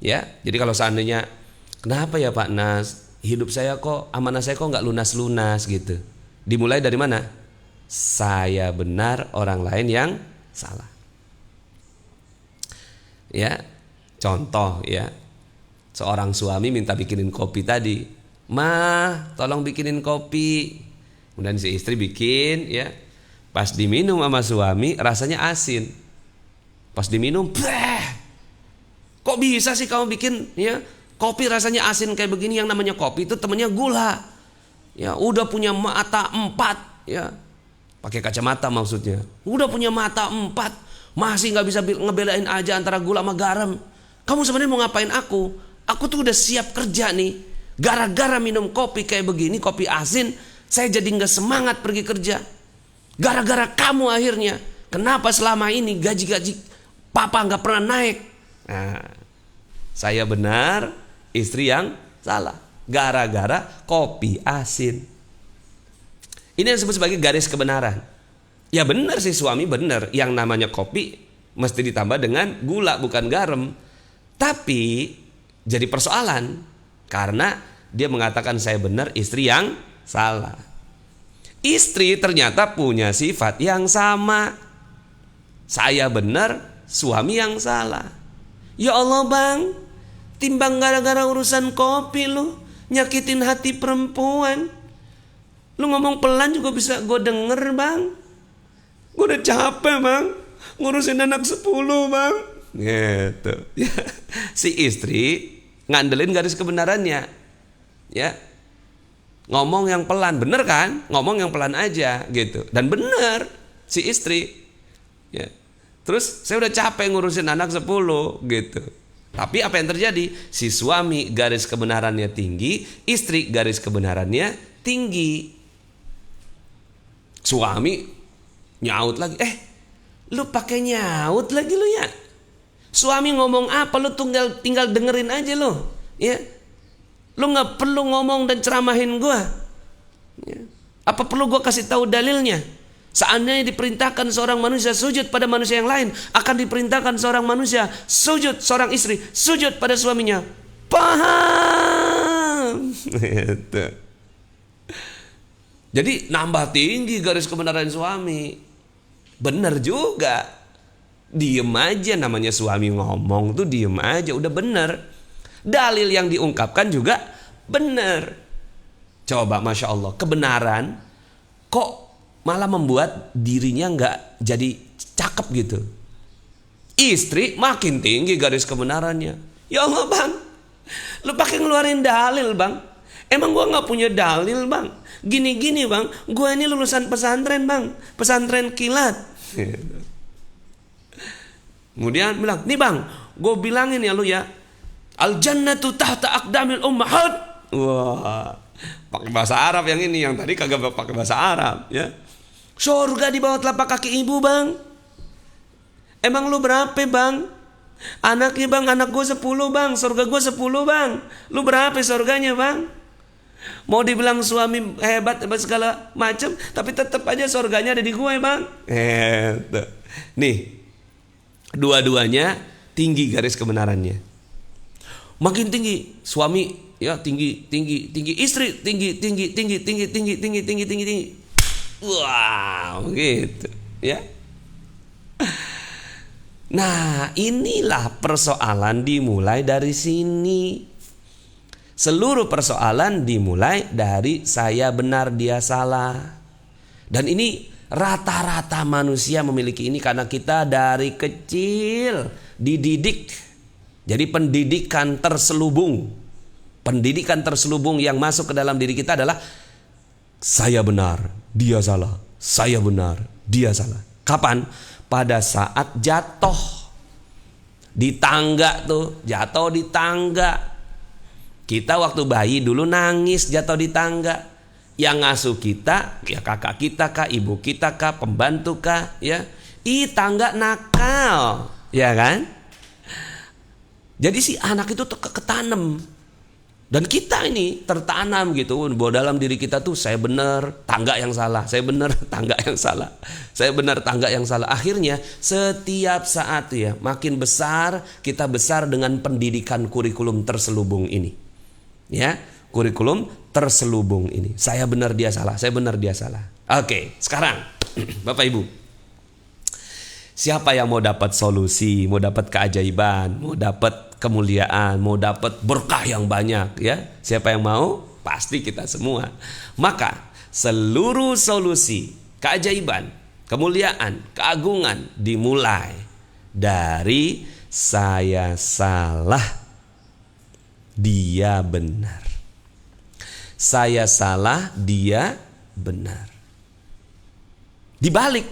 Ya, jadi kalau seandainya kenapa ya Pak Nas, hidup saya kok, amanah saya kok nggak lunas-lunas gitu. Dimulai dari mana? Saya benar, orang lain yang salah. Ya. Contoh ya, seorang suami minta bikinin kopi tadi. Mah, tolong bikinin kopi. Kemudian si istri bikin ya. Pas diminum sama suami rasanya asin. Pas diminum, kok bisa sih kamu bikin ya kopi rasanya asin kayak begini? Yang namanya kopi itu temennya gula. Ya udah punya mata 4 ya. Pakai kacamata maksudnya. Udah punya mata 4 masih nggak bisa ngebelain aja antara gula sama garam. Kamu sebenarnya mau ngapain aku? Aku tuh udah siap kerja nih. Gara-gara minum kopi kayak begini, kopi asin, saya jadi nggak semangat pergi kerja. Gara-gara kamu akhirnya. Kenapa selama ini gaji-gaji papa nggak pernah naik? Nah, saya benar, istri yang salah. gara-gara kopi asin. Ini yang disebut sebagai garis kebenaran. Ya benar sih suami benar, yang namanya kopi mesti ditambah dengan gula bukan garam. Tapi jadi persoalan karena dia mengatakan saya benar, istri yang salah. Istri ternyata punya sifat yang sama. Saya benar, suami yang salah. Ya Allah bang, timbang gara-gara urusan kopi lu nyakitin hati perempuan. Lu ngomong pelan juga bisa gue denger bang. Gue udah capek bang ngurusin anak 10 bang. Gitu. Si istri ngandelin garis kebenarannya. Ya, ngomong yang pelan, bener kan? Ngomong yang pelan aja gitu. Dan bener si istri. Ya. Terus saya udah capek ngurusin anak 10 gitu. Tapi apa yang terjadi? Si suami garis kebenarannya tinggi, istri garis kebenarannya tinggi. Suami nyaut lagi. Lu pakai nyaut lagi lu ya? Suami ngomong apa lu tinggal dengerin aja lu. Ya. Lu nggak perlu ngomong dan ceramahin gua. Ya. Apa perlu gua kasih tahu dalilnya? Seandainya diperintahkan seorang manusia sujud pada manusia yang lain, akan diperintahkan seorang manusia sujud, seorang istri sujud pada suaminya. Paham? Gitu. Jadi nambah tinggi garis kebenaran suami. Bener juga. Diem aja, namanya suami ngomong tuh diem aja, udah bener. Dalil yang diungkapkan juga bener. Coba Masya Allah, kebenaran kok malah membuat dirinya gak jadi cakep gitu. Istri makin tinggi garis kebenarannya. Ya Allah bang, lu pakai ngeluarin dalil bang. Emang gua gak punya dalil bang. Gini-gini bang, gua ini lulusan pesantren bang, pesantren kilat. Kemudian bilang, nih bang, gue bilangin ya lu ya, al jannatu tahta aqdamil ummahat. Wah, pakai bahasa Arab yang ini, yang tadi kagak pakai bahasa Arab ya. Surga di bawah telapak kaki ibu bang. Emang lu berapa bang? Anaknya bang, anak gue 10 bang, surga gue 10 bang. Lu berapa surganya bang? Mau dibilang suami hebat segala macam, tapi tetap aja surganya ada di gue bang. Nih, dua-duanya tinggi garis kebenarannya. Makin tinggi suami ya tinggi, istri tinggi. Wow, gitu ya. Nah, inilah persoalan dimulai dari sini. Seluruh persoalan dimulai dari saya benar dia salah. Dan ini rata-rata manusia memiliki ini karena kita dari kecil dididik. Jadi pendidikan terselubung. Pendidikan terselubung yang masuk ke dalam diri kita adalah saya benar, dia salah. Saya benar, dia salah. Kapan? Pada saat jatuh di tangga tuh, jatuh di tangga. Kita waktu bayi dulu nangis jatuh di tangga. Yang ngasuh kita, ya kakak kita kah, ibu kita kah, pembantu kah, ya. Tangga nakal, ya kan? Jadi si anak itu ketanam. Dan kita ini tertanam gitu bahwa dalam diri kita tuh saya benar, tangga yang salah, saya benar, tangga yang salah, saya benar, tangga yang salah. Akhirnya setiap saat ya makin besar, kita besar dengan pendidikan kurikulum terselubung ini. Ya, kurikulum terselubung ini. Saya benar dia salah, saya benar dia salah. Oke, sekarang Bapak Ibu, siapa yang mau dapat solusi, mau dapat keajaiban, mau dapat kemuliaan, mau dapat berkah yang banyak ya? Siapa yang mau? Pasti kita semua. Maka seluruh solusi, keajaiban, kemuliaan, keagungan dimulai dari saya salah, dia benar. Saya salah, dia benar. Dibalik.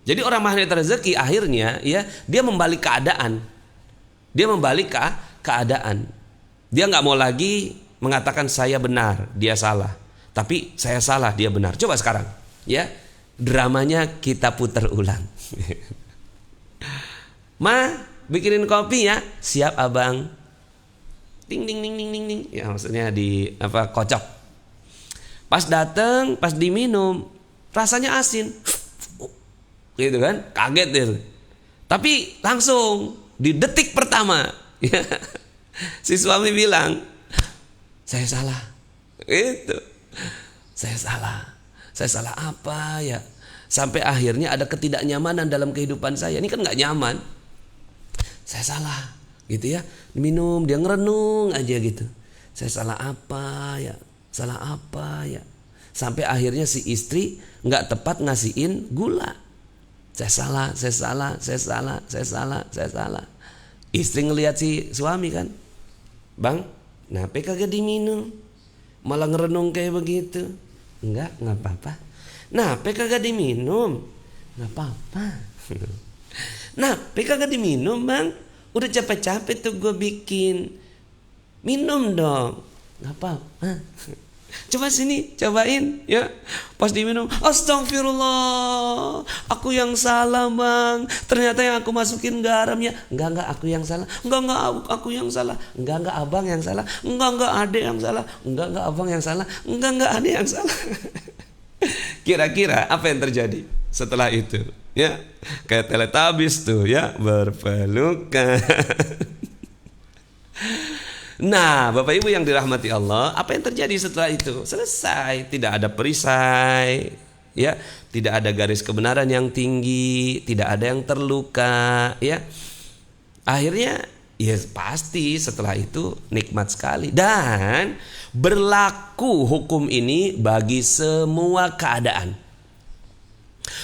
Jadi orang magnet rezeki akhirnya ya dia membalik keadaan. Dia membalik keadaan. Dia nggak mau lagi mengatakan saya benar, dia salah. Tapi saya salah, dia benar. Coba sekarang ya dramanya kita putar ulang. Ma, bikinin kopi ya. Siap abang. ting ting ting ting ting ting, ya maksudnya di apa, kocok. Pas dateng, pas diminum rasanya asin, gitu kan, kaget gitu. Tapi langsung di detik pertama si suami bilang, saya salah, itu saya salah apa ya, sampai akhirnya ada ketidaknyamanan dalam kehidupan saya. Ini kan nggak nyaman, saya salah gitu ya, minum dia ngerenung aja gitu, saya salah apa ya, sampai akhirnya si istri nggak tepat ngasihin gula. Saya salah. Istri ngelihat si suami kan, bang, kenapa kagak diminum, malah ngerenung kayak begitu? Enggak apa-apa. Kenapa kagak diminum? Nggak apa-apa. Kenapa kagak diminum, bang? Udah capek-capek tuh gue bikin. Minum dong. Nggak apa-apa. Coba sini, cobain ya. Pas diminum, astagfirullah, aku yang salah bang. Ternyata yang aku masukin garamnya. Enggak, aku yang salah. Enggak, aku yang salah. Enggak, abang yang salah. Enggak, adek yang salah. Enggak, abang yang salah. Enggak, adek yang salah. Kira-kira apa yang terjadi setelah itu? Ya, kayak Teletubbies tuh ya, berpelukan. Nah, Bapak Ibu yang dirahmati Allah, apa yang terjadi setelah itu? Selesai, tidak ada perisai, ya, tidak ada garis kebenaran yang tinggi, tidak ada yang terluka, ya. Akhirnya, ya pasti setelah itu nikmat sekali, dan berlaku hukum ini bagi semua keadaan.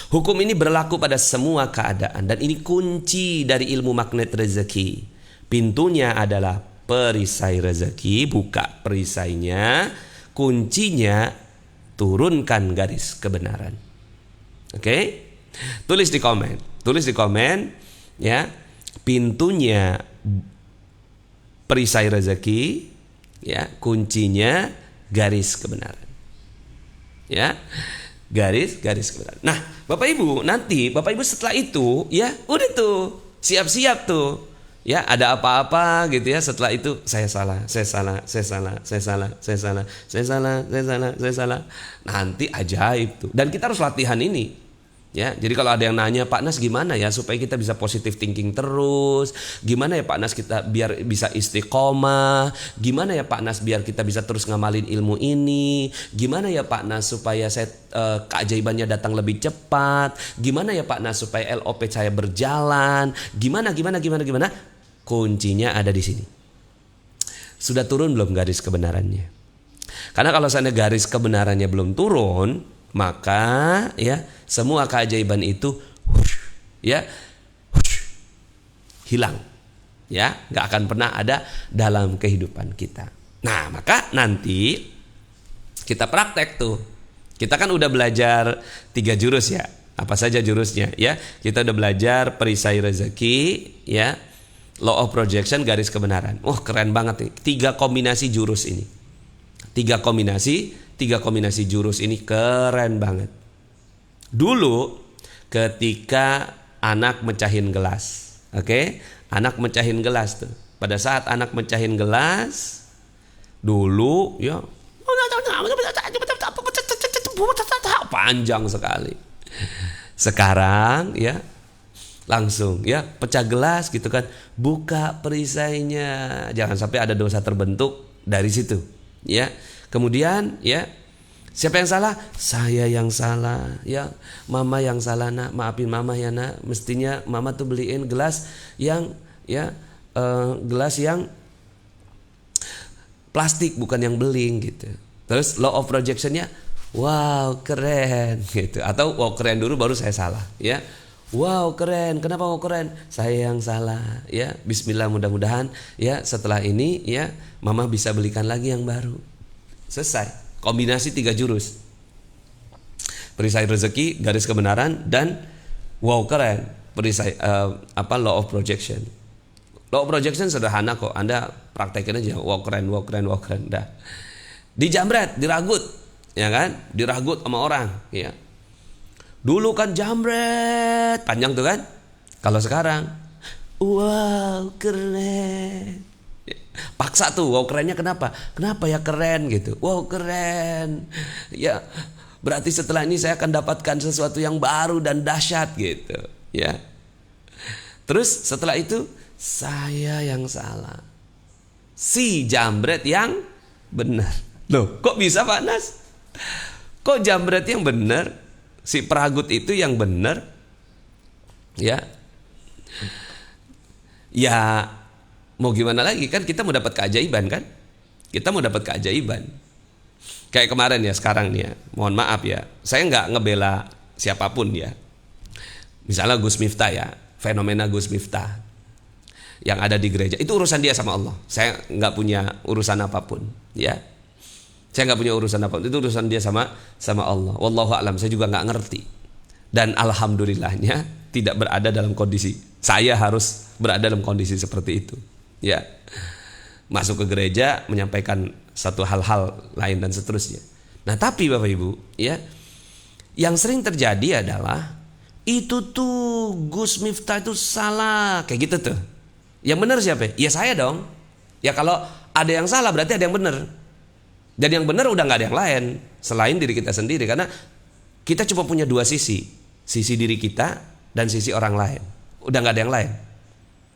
Hukum ini berlaku pada semua keadaan, dan ini kunci dari ilmu magnet rezeki. Pintunya adalah perisai rezeki, buka perisainya, kuncinya turunkan garis kebenaran. Oke? Tulis di komen ya, pintunya perisai rezeki, ya, kuncinya garis kebenaran. Ya. Garis kebenaran. Nah, Bapak Ibu, nanti Bapak Ibu setelah itu ya udah tuh, siap-siap tuh. Ya, ada apa-apa gitu ya, setelah itu saya salah. Nanti ajaib tuh. Dan kita harus latihan ini. Ya, jadi kalau ada yang nanya, Pak Nas gimana ya supaya kita bisa positive thinking terus? Gimana ya Pak Nas kita biar bisa istiqomah? Gimana ya Pak Nas biar kita bisa terus ngamalin ilmu ini? Gimana ya Pak Nas supaya saya keajaibannya datang lebih cepat? Gimana ya Pak Nas supaya LOP saya berjalan? Gimana? Kuncinya ada di sini. Sudah turun belum garis kebenarannya? Karena kalau sana garis kebenarannya belum turun, maka ya semua keajaiban itu hilang, ya, nggak akan pernah ada dalam kehidupan kita. Nah, maka nanti kita praktek tuh. Kita kan udah belajar 3 jurus ya. Apa saja jurusnya ya? Kita udah belajar perisai rezeki, ya, law of projection, garis kebenaran. Wah, keren banget nih. 3 kombinasi jurus ini. 3 kombinasi jurus ini keren banget. Dulu ketika anak mecahin gelas, oke? Anak mecahin gelas tuh. Pada saat anak mecahin gelas, dulu ya panjang sekali. Sekarang ya langsung ya pecah gelas gitu kan, buka perisainya, jangan sampai ada dosa terbentuk dari situ ya. Kemudian ya, siapa yang salah? Saya yang salah ya. Mama yang salah nak, maafin mama ya nak. Mestinya mama tuh beliin gelas yang ya gelas yang plastik bukan yang beling gitu. Terus law of projectionnya, wow keren gitu. Atau wow keren dulu baru saya salah ya. Wow keren, kenapa wow keren? Saya yang salah ya. Bismillah, mudah-mudahan ya setelah ini ya mama bisa belikan lagi yang baru. Selesai. Kombinasi 3 jurus. Perisai rezeki, garis kebenaran, dan wow keren, perisai law of projection. Law of projection sederhana kok. Anda praktekin aja. Wow keren. Dah. Dijamret, diragut, ya kan? Diragut sama orang, ya. Dulu kan jamret panjang tuh kan. Kalau sekarang wow keren. Paksa tuh, wow kerennya kenapa? Kenapa ya keren gitu? Wow keren. Ya, berarti setelah ini saya akan dapatkan sesuatu yang baru dan dahsyat gitu, ya. Terus setelah itu saya yang salah. Si jambret yang benar. Loh, kok bisa Pak Nas? Kok jambret yang benar? Si peragut itu yang benar? Ya. Ya, mau gimana lagi, kan kita mau dapat keajaiban kan? Kita mau dapat keajaiban. Kayak kemarin ya, sekarang nih ya, mohon maaf ya, saya nggak ngebela siapapun ya. Misalnya Gus Miftah ya, fenomena Gus Miftah yang ada di gereja, itu urusan dia sama Allah. Saya nggak punya urusan apapun ya. Saya nggak punya urusan apapun, itu urusan dia sama Allah. Wallahu a'lam, saya juga nggak ngerti. Dan alhamdulillahnya tidak berada dalam kondisi saya harus berada dalam kondisi seperti itu. Ya, masuk ke gereja menyampaikan satu hal-hal lain dan seterusnya. Nah tapi Bapak Ibu ya, yang sering terjadi adalah itu tuh Gus Miftah itu salah kayak gitu tuh. Yang benar siapa? Ya saya dong. Ya kalau ada yang salah berarti ada yang benar. Dan yang benar udah nggak ada yang lain selain diri kita sendiri, karena kita cuma punya dua sisi diri kita dan sisi orang lain. Udah nggak ada yang lain.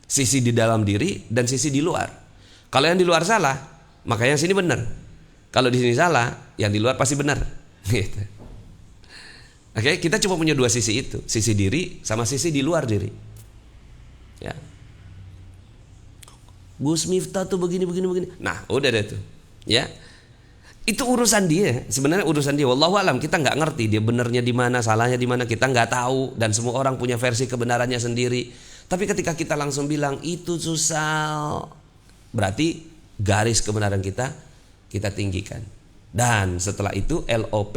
Sisi di dalam diri dan sisi di luar. Kalau yang di luar salah, maka yang sini benar. Kalau di sini salah, yang di luar pasti benar. Gitu. Oke, kita cuma punya dua sisi itu, sisi diri sama sisi di luar diri. Ya. Gus Miftah tuh begini. Nah, udah deh tuh. Ya. Itu urusan dia, sebenarnya urusan dia. Wallahu alam, kita nggak ngerti dia benernya di mana, salahnya di mana, kita nggak tahu, dan semua orang punya versi kebenarannya sendiri. Tapi ketika kita langsung bilang itu susah, berarti garis kebenaran kita tinggikan. Dan setelah itu LOP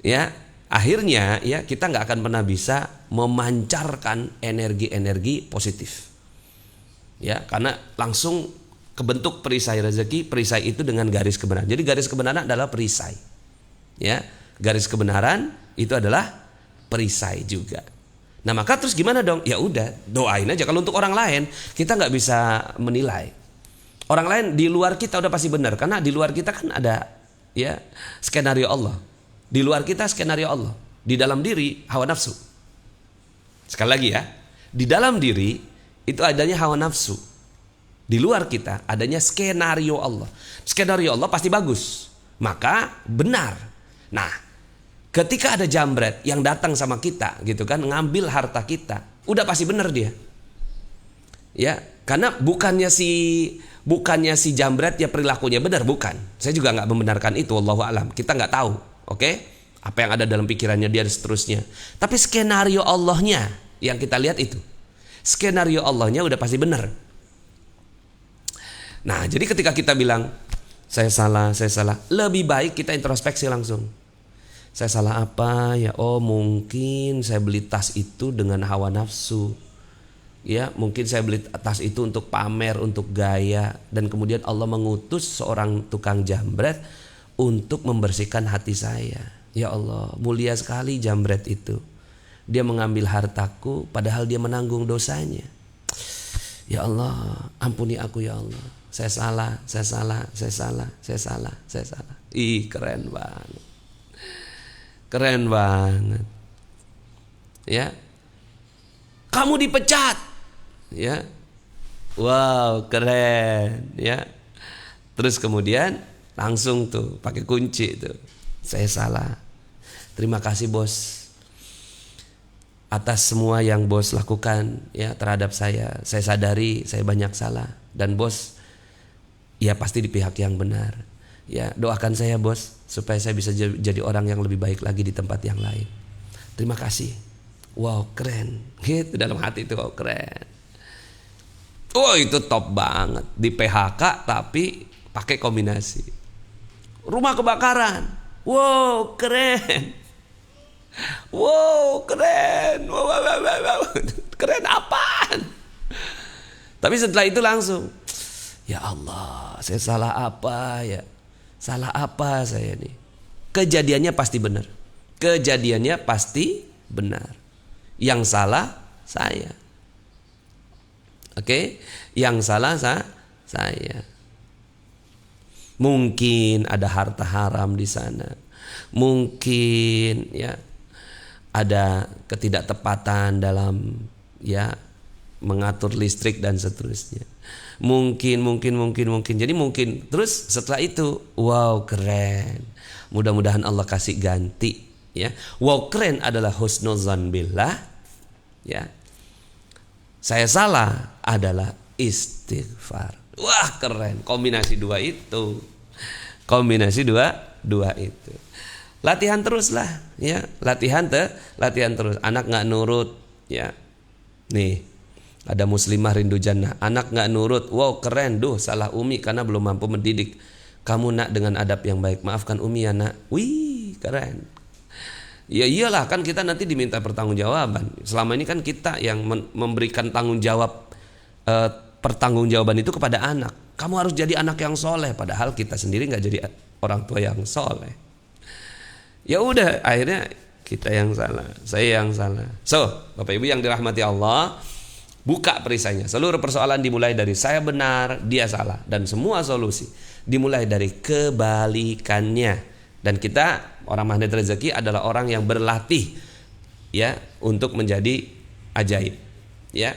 ya, akhirnya ya kita nggak akan pernah bisa memancarkan energi-energi positif. Ya, karena langsung kebentuk perisai rezeki, perisai itu dengan garis kebenaran. Jadi garis kebenaran adalah perisai. Ya, garis kebenaran itu adalah perisai juga. Nah maka terus gimana dong? Ya udah, doain aja. Kalau untuk orang lain kita nggak bisa menilai. Orang lain di luar kita udah pasti benar, karena di luar kita kan ada ya skenario Allah. Di luar kita skenario Allah. Di dalam diri hawa nafsu. Sekali lagi ya, di dalam diri itu adanya hawa nafsu. Di luar kita adanya skenario Allah. Skenario Allah pasti bagus, maka benar. Nah, ketika ada jambret yang datang sama kita gitu kan, ngambil harta kita, udah pasti benar dia. Ya, karena bukannya si jambret ya perilakunya benar, bukan. Saya juga nggak membenarkan itu, wallahu alam. Kita nggak tahu, oke? Apa yang ada dalam pikirannya dia dan seterusnya. Tapi skenario Allahnya yang kita lihat itu, skenario Allahnya udah pasti benar. Nah, jadi ketika kita bilang saya salah, lebih baik kita introspeksi langsung. Saya salah apa ya? Oh, mungkin saya beli tas itu dengan hawa nafsu. Ya, mungkin saya beli tas itu untuk pamer, untuk gaya, dan kemudian Allah mengutus seorang tukang jambret untuk membersihkan hati saya. Ya Allah, mulia sekali jambret itu. Dia mengambil hartaku padahal dia menanggung dosanya. Ya Allah, ampuni aku ya Allah. Saya salah. Ih, keren banget. Keren banget. Ya. Kamu dipecat. Ya. Wow, keren, ya. Terus kemudian langsung tuh pakai kunci tuh. Saya salah. Terima kasih bos atas semua yang bos lakukan ya terhadap saya. Saya sadari saya banyak salah, dan bos ya pasti di pihak yang benar. Ya, doakan saya bos supaya saya bisa jadi orang yang lebih baik lagi di tempat yang lain. Terima kasih. Wow, keren. Gitu dalam hati itu, wow, keren. Oh, itu top banget. Di PHK tapi pakai kombinasi. Rumah kebakaran. Wow, keren. Wow, keren. Wow. Keren apaan? Tapi setelah itu langsung, ya Allah, saya salah apa ya? Salah apa saya nih? Kejadiannya pasti benar. Kejadiannya pasti benar. Yang salah saya. Oke, yang salah saya. Mungkin ada harta haram di sana. Mungkin ya ada ketidaktepatan dalam ya mengatur listrik dan seterusnya. Mungkin. Jadi mungkin. Terus setelah itu, wow keren. Mudah-mudahan Allah kasih ganti. Ya, wow keren adalah husnuzan billah. Ya, saya salah adalah istighfar. Wah keren. Kombinasi dua itu. Latihan terus lah. Ya, latihan terus. Anak nggak nurut. Ya, nih. Ada muslimah rindu jannah, anak gak nurut, wow keren, salah Umi karena belum mampu mendidik. Kamu nak dengan adab yang baik, maafkan Umi ya nak. Wih keren. Ya iyalah, kan kita nanti diminta pertanggungjawaban. Selama ini kan kita yang memberikan tanggung jawab, pertanggungjawaban itu kepada anak. Kamu harus jadi anak yang soleh, padahal kita sendiri gak jadi orang tua yang soleh. Ya udah, akhirnya kita yang salah, saya yang salah. So Bapak Ibu yang dirahmati Allah, buka perisainya. Seluruh persoalan dimulai dari saya benar, dia salah, dan semua solusi dimulai dari kebalikannya. Dan kita orang magnet rezeki adalah orang yang berlatih ya untuk menjadi ajaib. Ya.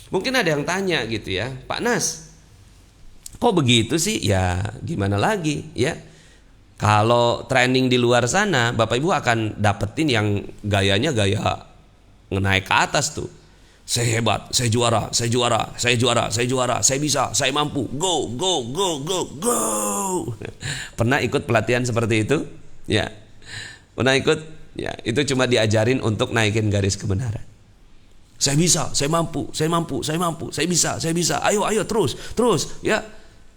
Mungkin ada yang tanya gitu ya, Pak Nas, kok begitu sih? Ya, gimana lagi ya? Kalau training di luar sana, Bapak Ibu akan dapetin yang gayanya gaya naik ke atas tuh. Saya hebat, saya juara, saya bisa, saya mampu, go. Pernah ikut pelatihan seperti itu? Ya, pernah ikut? Ya, itu cuma diajarin untuk naikin garis kebenaran. Saya bisa, saya mampu, saya bisa, ayo terus, ya.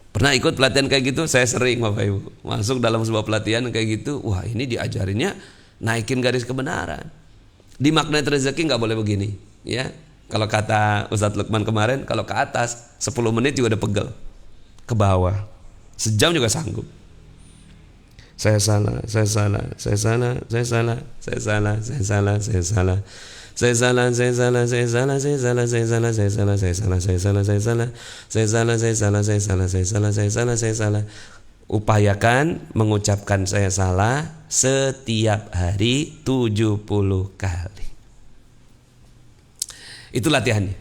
Pernah ikut pelatihan kayak gitu? Saya sering Bapak Ibu, masuk dalam sebuah pelatihan kayak gitu, wah ini diajarinnya naikin garis kebenaran. Di magnet rezeki nggak boleh begini, ya. Kalau kata Ustadz Lukman kemarin, kalau ke atas 10 menit juga udah pegel. Ke bawah sejam juga sanggup. Saya salah. Upayakan mengucapkan saya salah setiap hari 70 kali. Itu latihannya.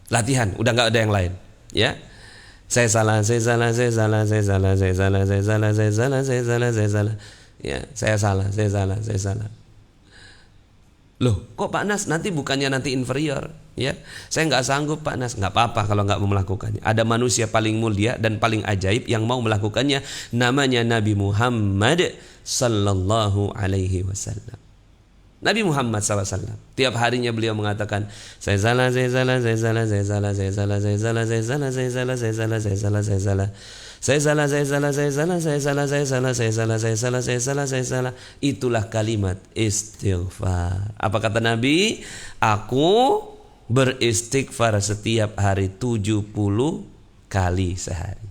Latihan, udah nggak ada yang lain, ya. Saya salah. Ya, saya salah. Loh, kok Pak Nas nanti bukannya nanti inferior, ya? Saya nggak sanggup Pak Nas. Nggak apa-apa kalau nggak mau melakukannya. Ada manusia paling mulia dan paling ajaib yang mau melakukannya, namanya Nabi Muhammad sallallahu alaihi wasallam. Nabi Muhammad SAW tiap harinya beliau mengatakan saya salah. Itulah kalimat istighfar. Apa kata Nabi? Aku beristighfar setiap hari 70 kali sehari.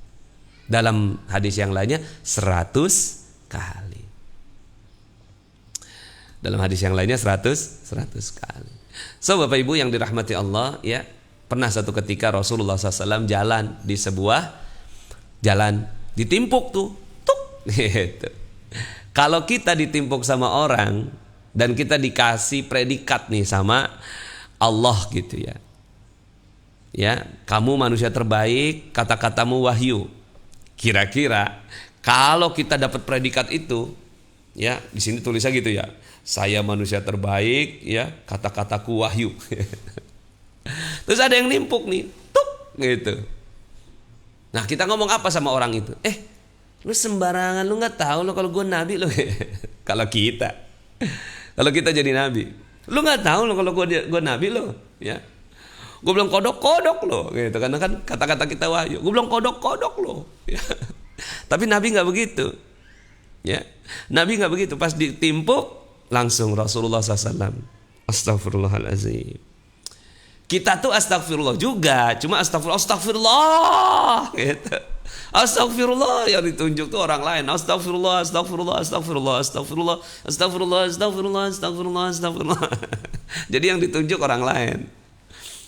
Dalam hadis yang lainnya 100 kali. Dalam hadis yang lainnya 100 kali. So Bapak Ibu yang dirahmati Allah, ya, pernah satu ketika Rasulullah SAW jalan di sebuah jalan, ditimpuk tuh, gitu. Kalau kita ditimpuk sama orang dan kita dikasih predikat nih sama Allah gitu ya, ya, kamu manusia terbaik, kata-katamu wahyu. Kira-kira kalau kita dapat predikat itu, ya, di sini tulisnya gitu ya. Saya manusia terbaik, ya, kata-kataku wahyu. Terus ada yang nimpuk nih, tuk, gitu. Nah kita ngomong apa sama orang itu? Lu sembarangan, lu nggak tahu lo kalau gue nabi lo. Kalau kita jadi nabi, lu nggak tahu lo kalau gue nabi lo, ya. Gue bilang kodok lo, gitu. Karena kan kata-kata kita wahyu. Gue bilang kodok lo, ya. Tapi Nabi nggak begitu, ya. Nabi nggak begitu. Pas ditimpuk langsung Rasulullah SAW astagfirullahaladzim. Kita tuh astagfirullah juga, cuma astagfirullah gitu. Astagfirullah yang ditunjuk tuh orang lain. Astagfirullah. Jadi yang ditunjuk orang lain.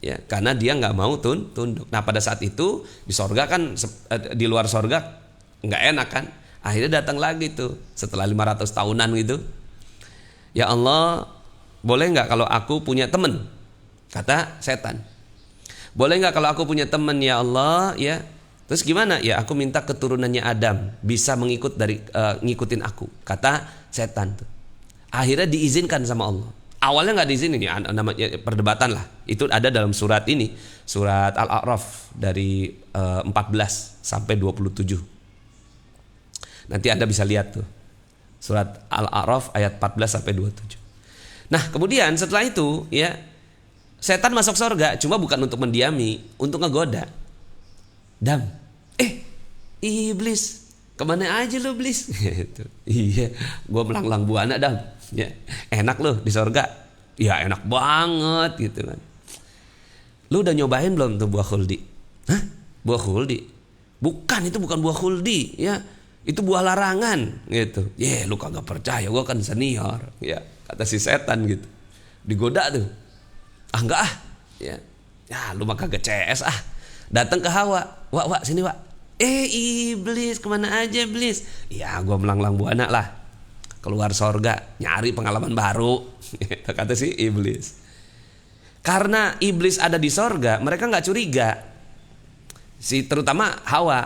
Ya, karena dia nggak mau tunduk. Nah pada saat itu di sorga kan, di luar sorga nggak enak kan. Akhirnya datang lagi tuh setelah 500 tahunan gitu. Ya Allah, boleh nggak kalau aku punya teman? Kata setan. Boleh nggak kalau aku punya teman ya Allah? Ya. Terus gimana? Ya aku minta keturunannya Adam bisa ngikutin aku. Kata setan tuh. Akhirnya diizinkan sama Allah. Awalnya nggak diizinin ya, namanya perdebatan lah. Itu ada dalam surat ini, surat Al-A'raf dari 14 sampai 27. Nanti Anda bisa lihat tuh. Surat Al-A'raf ayat 14 sampai 27. Nah, kemudian setelah itu ya setan masuk surga cuma bukan untuk mendiami, untuk ngegoda. Dam, iblis, kemana aja lo iblis? Gitu. Iya, gue melanglang buana Dam. Ya, enak loh di surga. Ya enak banget gitu kan. Lu udah nyobain belum tuh buah khuldi? Hah? Buah khuldi? Bukan, itu bukan buah khuldi ya. Itu buah larangan gitu. Lu kagak percaya, gua kan senior ya, kata si setan gitu. Digoda tuh. Enggak ah. Ya, lu mah kagak CS ah. Datang ke Hawa. Wak sini Wak. Iblis, kemana aja iblis? Ya gua melanglang buana lah. Keluar sorga, nyari pengalaman baru. Kata si iblis. Karena iblis ada di sorga, mereka gak curiga. Terutama Hawa.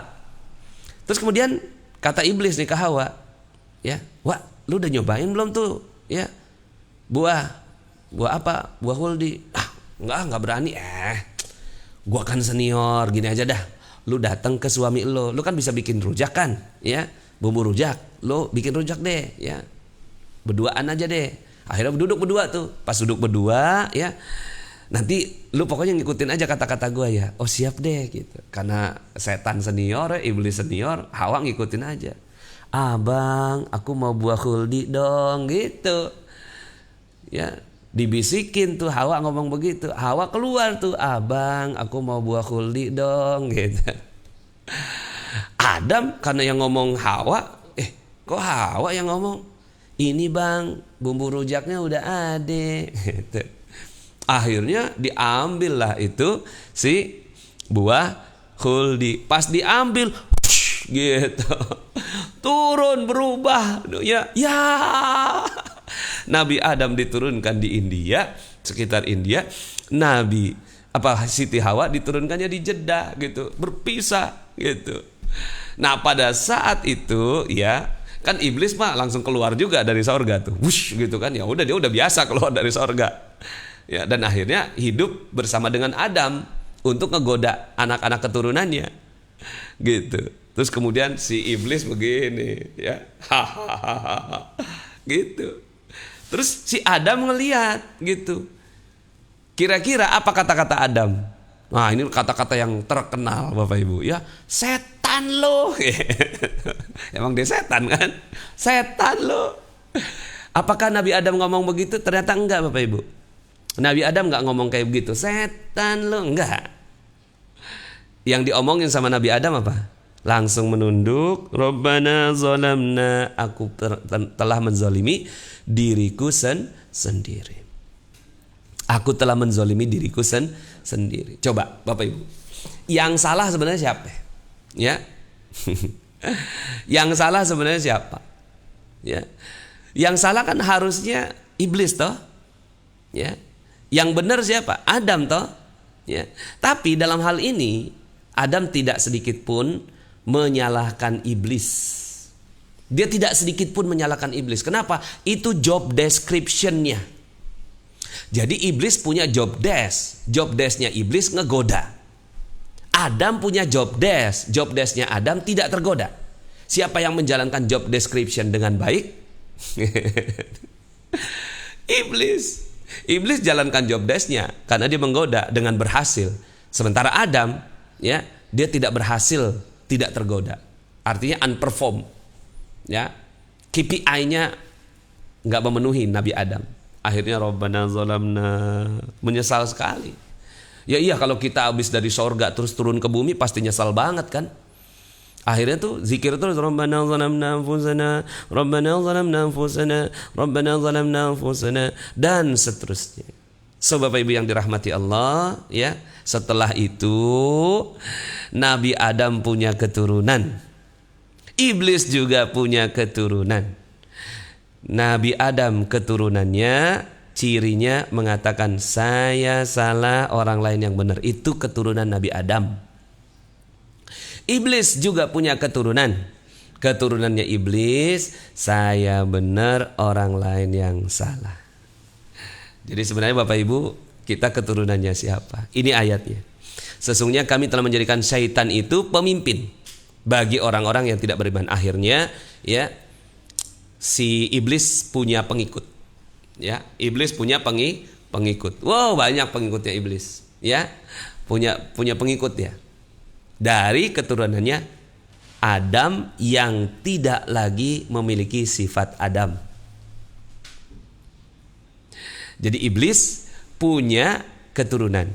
Terus kemudian kata iblis nih ke Hawa, ya, Wak, lu udah nyobain belum tuh? Ya, buah apa? Buah khuldi. Enggak berani. Gua kan senior, gini aja dah. Lu datang ke suami lu kan bisa bikin rujak kan, ya? Bumbu rujak, lo bikin rujak deh ya, berduaan aja deh. Akhirnya duduk berdua tuh. Pas duduk berdua ya, nanti lu pokoknya ngikutin aja kata-kata gue ya. Oh siap deh gitu. Karena setan senior, iblis senior, Hawa ngikutin aja. Abang, aku mau buah khuldi dong gitu. Ya, dibisikin tuh Hawa ngomong begitu. Hawa keluar tuh, abang, aku mau buah khuldi dong gitu. Adam karena yang ngomong Hawa, kok Hawa yang ngomong? Ini bang, bumbu rujaknya udah ada. Gitu. Akhirnya diambil lah itu si buah khuldi. Pas diambil, gitu, turun berubah. Ya, Nabi Adam diturunkan di India, sekitar India. Siti Hawa diturunkannya di Jeddah gitu, berpisah gitu. Nah pada saat itu ya kan iblis mah langsung keluar juga dari sorga tuh, wush gitu kan. Ya udah, dia udah biasa keluar dari sorga ya, dan akhirnya hidup bersama dengan Adam untuk ngegoda anak-anak keturunannya gitu. Terus kemudian si iblis begini ya, gitu. Terus si Adam ngelihat gitu. Kira-kira apa kata-kata Adam? Nah ini kata-kata yang terkenal Bapak Ibu ya. Setan lo. Emang dia setan kan? Setan lo. Apakah Nabi Adam ngomong begitu? Ternyata enggak Bapak Ibu. Nabi Adam enggak ngomong kayak begitu. Setan lo, enggak. Yang diomongin sama Nabi Adam apa? Langsung menunduk. Rabbana zalamna, aku telah menzalimi diriku sendiri. Aku telah menzalimi diriku sendiri. Coba Bapak Ibu, yang salah sebenarnya siapa? Ya, yang salah sebenarnya siapa? Ya, yang salah kan harusnya iblis toh. Ya, yang benar siapa? Adam toh. Ya, tapi dalam hal ini Adam tidak sedikit pun menyalahkan iblis. Dia tidak sedikit pun menyalahkan iblis. Kenapa? Itu job description-nya. Jadi iblis punya job desk. Job desk-nya iblis ngegoda. Adam punya job desk. Job desk-nya Adam tidak tergoda. Siapa yang menjalankan job description dengan baik? Iblis. Iblis jalankan job desk-nya karena dia menggoda dengan berhasil. Sementara Adam ya, dia tidak berhasil, tidak tergoda. Artinya unperform. Ya. KPI-nya enggak memenuhi Nabi Adam. Akhirnya Rabbana zalamna, menyesal sekali. Ya iya, kalau kita habis dari sorga terus turun ke bumi pasti nyesal banget kan. Akhirnya tuh zikir terus Rabbana zalamna anfusana, Rabbana zalamna anfusana, Rabbana zalamna anfusana, dan seterusnya. So Bapak Ibu yang dirahmati Allah, ya. Setelah itu Nabi Adam punya keturunan. Iblis juga punya keturunan. Nabi Adam keturunannya cirinya mengatakan saya salah, orang lain yang benar. Itu keturunan Nabi Adam. Iblis juga punya keturunan. Keturunannya iblis, saya benar, orang lain yang salah. Jadi sebenarnya Bapak Ibu, kita keturunannya siapa? Ini ayatnya. Sesungguhnya kami telah menjadikan syaitan itu pemimpin bagi orang-orang yang tidak beriman. Akhirnya ya si iblis punya pengikut. Ya, iblis punya pengikut. Wow, banyak pengikutnya iblis. Ya, punya pengikut ya. Dari keturunannya Adam yang tidak lagi memiliki sifat Adam. Jadi iblis punya keturunan.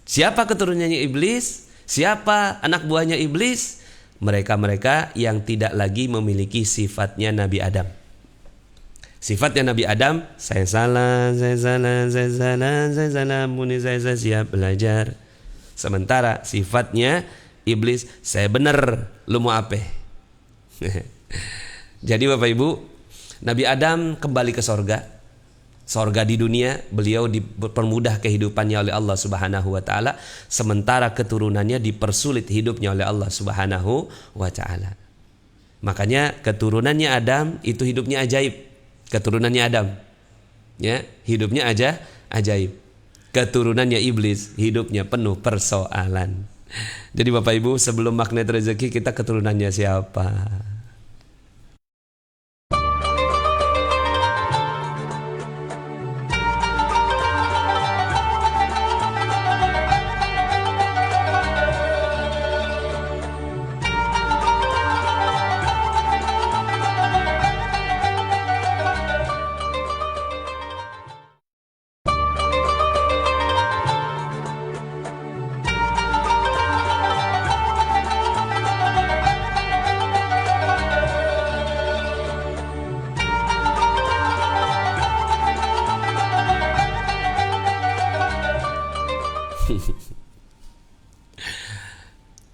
Siapa keturunannya iblis? Siapa anak buahnya iblis? Mereka-mereka yang tidak lagi memiliki sifatnya Nabi Adam. Sifatnya Nabi Adam, saya salah, ampuni saya siap belajar. Sementara sifatnya iblis, saya benar, lu mau apa? Jadi Bapak Ibu, Nabi Adam kembali ke sorga. Sorga di dunia, beliau dipermudah kehidupannya oleh Allah Subhanahu wa Ta'ala, sementara keturunannya dipersulit hidupnya oleh Allah Subhanahu wa Ta'ala. Makanya keturunannya Adam itu hidupnya ajaib. Keturunannya Adam, ya, hidupnya ajaib. Keturunannya iblis, hidupnya penuh persoalan. Jadi Bapak Ibu, sebelum magnet rezeki, kita keturunannya siapa?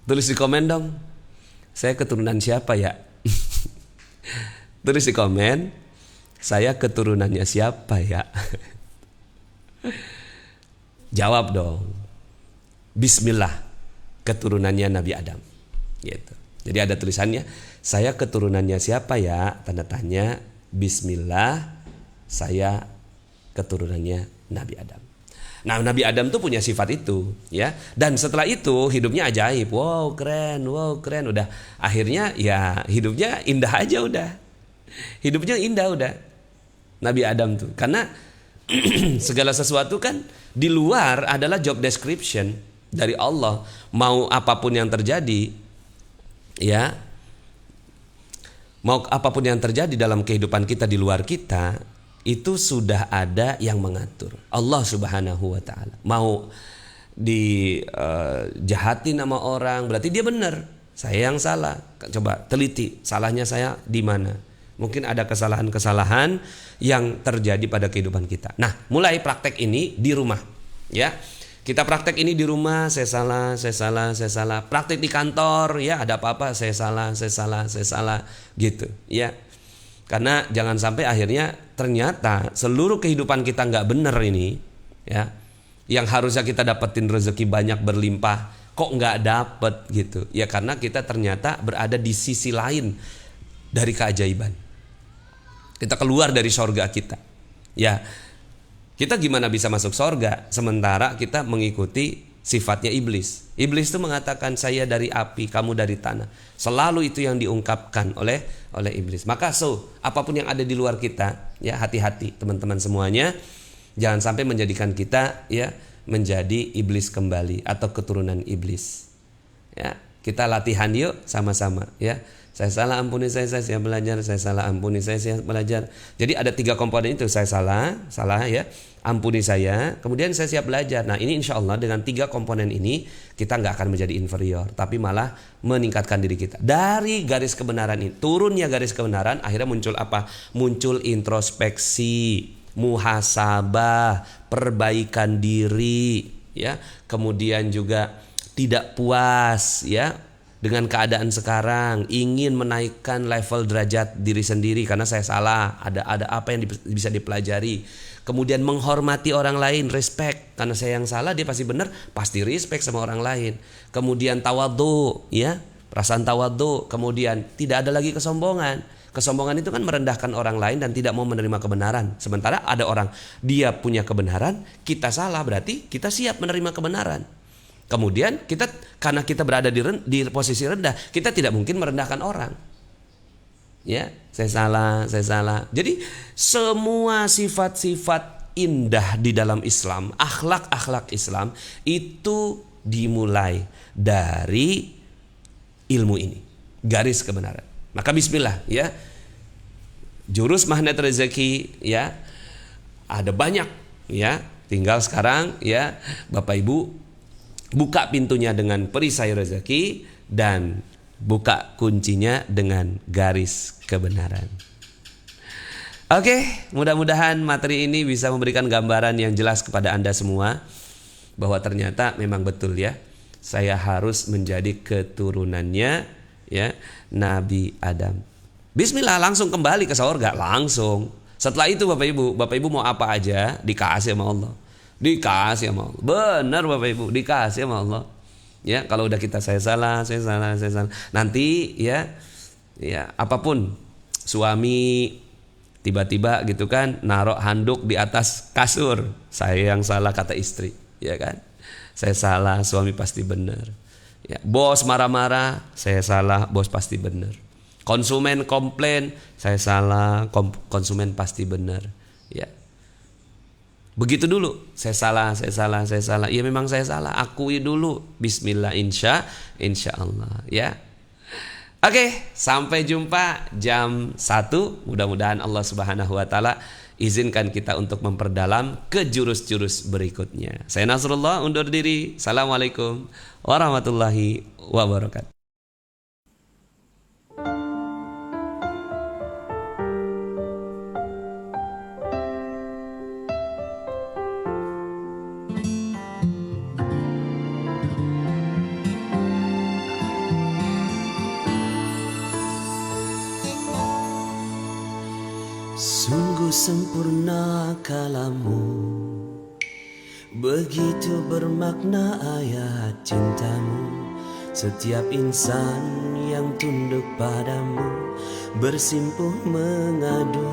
Tulis di komen dong, saya keturunan siapa ya? Tulis di komen, saya keturunannya siapa ya? Jawab dong, Bismillah, keturunannya Nabi Adam. Gitu. Jadi ada tulisannya, saya keturunannya siapa ya? Tanda tanya, Bismillah, saya keturunannya Nabi Adam. Nah, Nabi Adam tuh punya sifat itu, ya. Dan setelah itu hidupnya ajaib. Wow, keren. Udah akhirnya ya hidupnya indah aja udah. Hidupnya indah udah. Nabi Adam tuh. Karena segala sesuatu kan di luar adalah job description dari Allah. Mau apapun yang terjadi, ya. Mau apapun yang terjadi dalam kehidupan kita di luar kita, itu sudah ada yang mengatur. Allah Subhanahu wa Ta'ala. Mau dijahatin sama orang, berarti dia benar, saya yang salah. Coba teliti, salahnya saya di mana. Mungkin ada kesalahan-kesalahan yang terjadi pada kehidupan kita. Nah, mulai praktek ini di rumah, ya. Kita praktek ini di rumah, saya salah. Praktek di kantor, ya, ada apa-apa saya salah gitu, ya. Karena jangan sampai akhirnya ternyata seluruh kehidupan kita nggak benar ini, ya, yang harusnya kita dapetin rezeki banyak berlimpah, kok nggak dapet gitu, ya karena kita ternyata berada di sisi lain dari keajaiban. Kita keluar dari sorga kita, ya. Kita gimana bisa masuk sorga sementara kita mengikuti sifatnya iblis. Iblis itu mengatakan saya dari api, kamu dari tanah. Selalu itu yang diungkapkan oleh iblis. Maka apapun yang ada di luar kita, ya hati-hati teman-teman semuanya, jangan sampai menjadikan kita ya menjadi iblis kembali atau keturunan iblis. Ya, kita latihan yuk sama-sama ya. Saya salah, ampuni saya belajar. Saya salah, ampuni saya belajar. Jadi ada 3 komponen itu. Saya salah ya, ampuni saya, kemudian saya siap belajar. Nah ini insya Allah dengan 3 komponen ini kita nggak akan menjadi inferior, tapi malah meningkatkan diri kita. Dari garis kebenaran ini, turunnya garis kebenaran, akhirnya muncul apa? Muncul introspeksi. muhasabah, perbaikan diri, ya. Kemudian juga tidak puas, ya, dengan keadaan sekarang, ingin menaikkan level derajat diri sendiri karena saya salah, ada apa yang bisa dipelajari. Kemudian menghormati orang lain, respect, karena saya yang salah dia pasti benar, pasti respect sama orang lain. Kemudian tawadhu, ya, perasaan tawadhu. Kemudian tidak ada lagi kesombongan. Kesombongan itu kan merendahkan orang lain dan tidak mau menerima kebenaran. Sementara ada orang, dia punya kebenaran, kita salah, berarti kita siap menerima kebenaran. Kemudian kita, karena kita berada di posisi rendah, kita tidak mungkin merendahkan orang. Ya, saya salah. Jadi semua sifat-sifat indah di dalam Islam, akhlak-akhlak Islam itu dimulai dari ilmu ini, garis kebenaran. Maka bismillah, ya. Jurus magnet rezeki, ya. Ada banyak, ya. Tinggal sekarang, ya, Bapak Ibu buka pintunya dengan perisai rezeki dan buka kuncinya dengan garis kebenaran. Oke, mudah-mudahan materi ini bisa memberikan gambaran yang jelas kepada Anda semua bahwa ternyata memang betul, ya, saya harus menjadi keturunannya, ya, Nabi Adam. Bismillah, langsung kembali ke surga, langsung. Setelah itu Bapak Ibu mau apa aja dikasih sama Allah. Dikasih sama Allah. Benar Bapak Ibu, dikasih sama Allah. Ya, kalau udah kita saya salah. Nanti ya apapun, suami tiba-tiba gitu kan naruh handuk di atas kasur, saya yang salah kata istri, ya kan? Saya salah, suami pasti benar. Ya, bos marah-marah, saya salah, bos pasti benar. Konsumen komplain, saya salah, konsumen pasti benar. Ya. Begitu dulu, saya salah. Iya memang saya salah, akui dulu. Bismillah, insya Allah, ya. Oke, sampai jumpa jam 1. Mudah-mudahan Allah Subhanahu wa taala izinkan kita untuk memperdalam ke jurus-jurus berikutnya. Saya Nasrullah undur diri. Assalamualaikum warahmatullahi wabarakatuh. Sungguh sempurna kalammu, begitu bermakna ayat cintamu. Setiap insan yang tunduk padamu bersimpuh mengadu.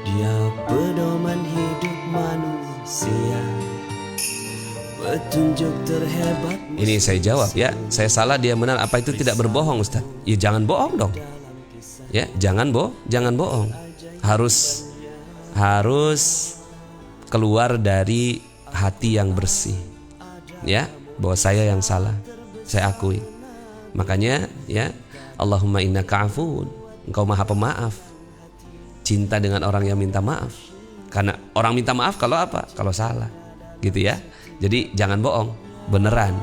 Dia pedoman hidup manusia, petunjuk terhebat. Ini saya jawab, ya. Saya salah, dia benar. Apa itu tidak berbohong, Ustaz? Ya jangan bohong dong. Ya, jangan bohong. Harus keluar dari hati yang bersih. Ya, bahwa saya yang salah, saya akui. Makanya, ya, Allahumma innaka afuwun, Engkau Maha Pemaaf. Cinta dengan orang yang minta maaf. Karena orang minta maaf kalau apa? Kalau salah. Gitu ya. Jadi jangan bohong, beneran.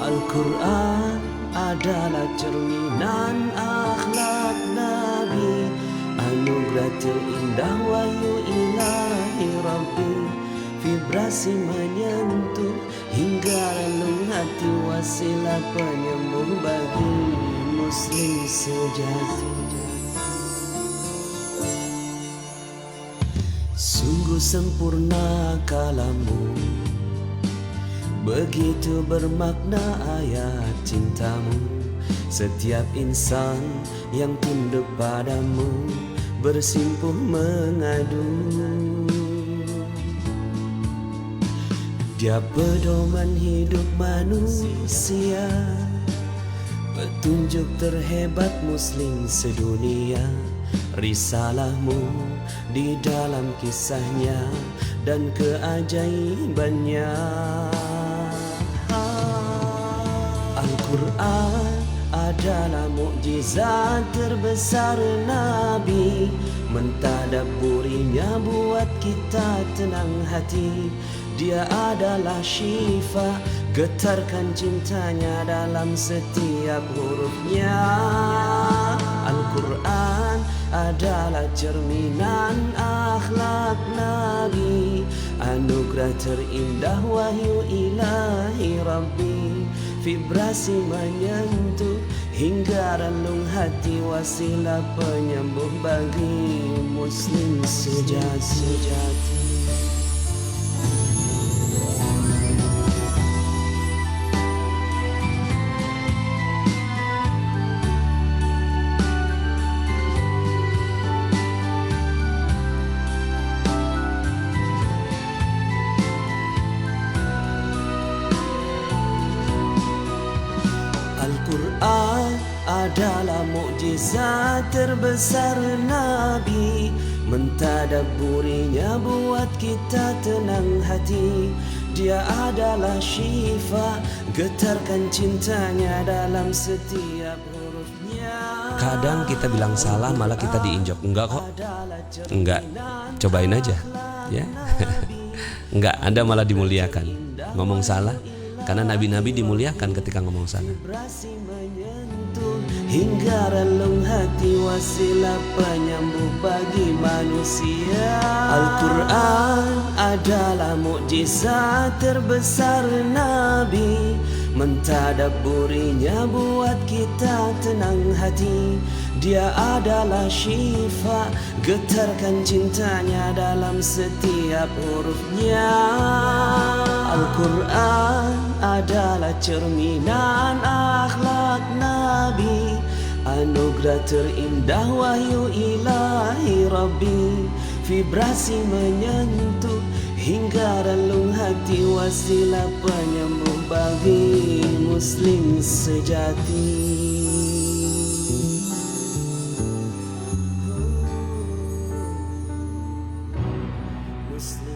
Al-Quran adalah cerminan akhlak Nabi, anugerah terindah wahyu ilahi Rabbi. Vibrasi menyentuh hingga relung hati, wasilah penyembuh bagi muslim sejati. Sungguh sempurna kalammu, begitu bermakna ayat cintamu. Setiap insan yang tunduk padamu bersimpuh mengadu. Dia pedoman hidup manusia, petunjuk terhebat muslim sedunia. Risalahmu di dalam kisahnya dan keajaibannya. Al-Quran adalah mukjizat terbesar Nabi. Mentadabburinya buat kita tenang hati. Dia adalah syifa, getarkan cintanya dalam setiap hurufnya. Al-Quran adalah cerminan akhlak Nabi, anugerah terindah wahyu ilahi Rabbi. Vibrasi menyentuh hingga relung hati, wasilah penyembuh bagi muslim sejati. Al-Quran adalah mukjizat terbesar Nabi. Mentadabburinya buat kita tenang hati. Dia adalah syifa, getarkan cintanya dalam setiap hurufnya. Kadang kita bilang salah malah kita diinjak. Enggak kok. Enggak. Cobain aja ya. Enggak, Anda malah dimuliakan. Ngomong salah karena nabi-nabi dimuliakan ketika ngomong salah. Vibrasi menyentuh hingga relung hati, wasilah penyembuh bagi manusia. Al-Quran adalah mukjizat terbesar Nabi. Mentadabburinya buat kita tenang hati. Dia adalah syifa, getarkan cintanya dalam setiap hurufnya. Al-Quran adalah cerminan akhlak Nabi, anugerah terindah wahyu ilahi Rabbi. Vibrasi menyentuh hingga relung hati, wasilah penyembuh bagi muslim sejati. Muslim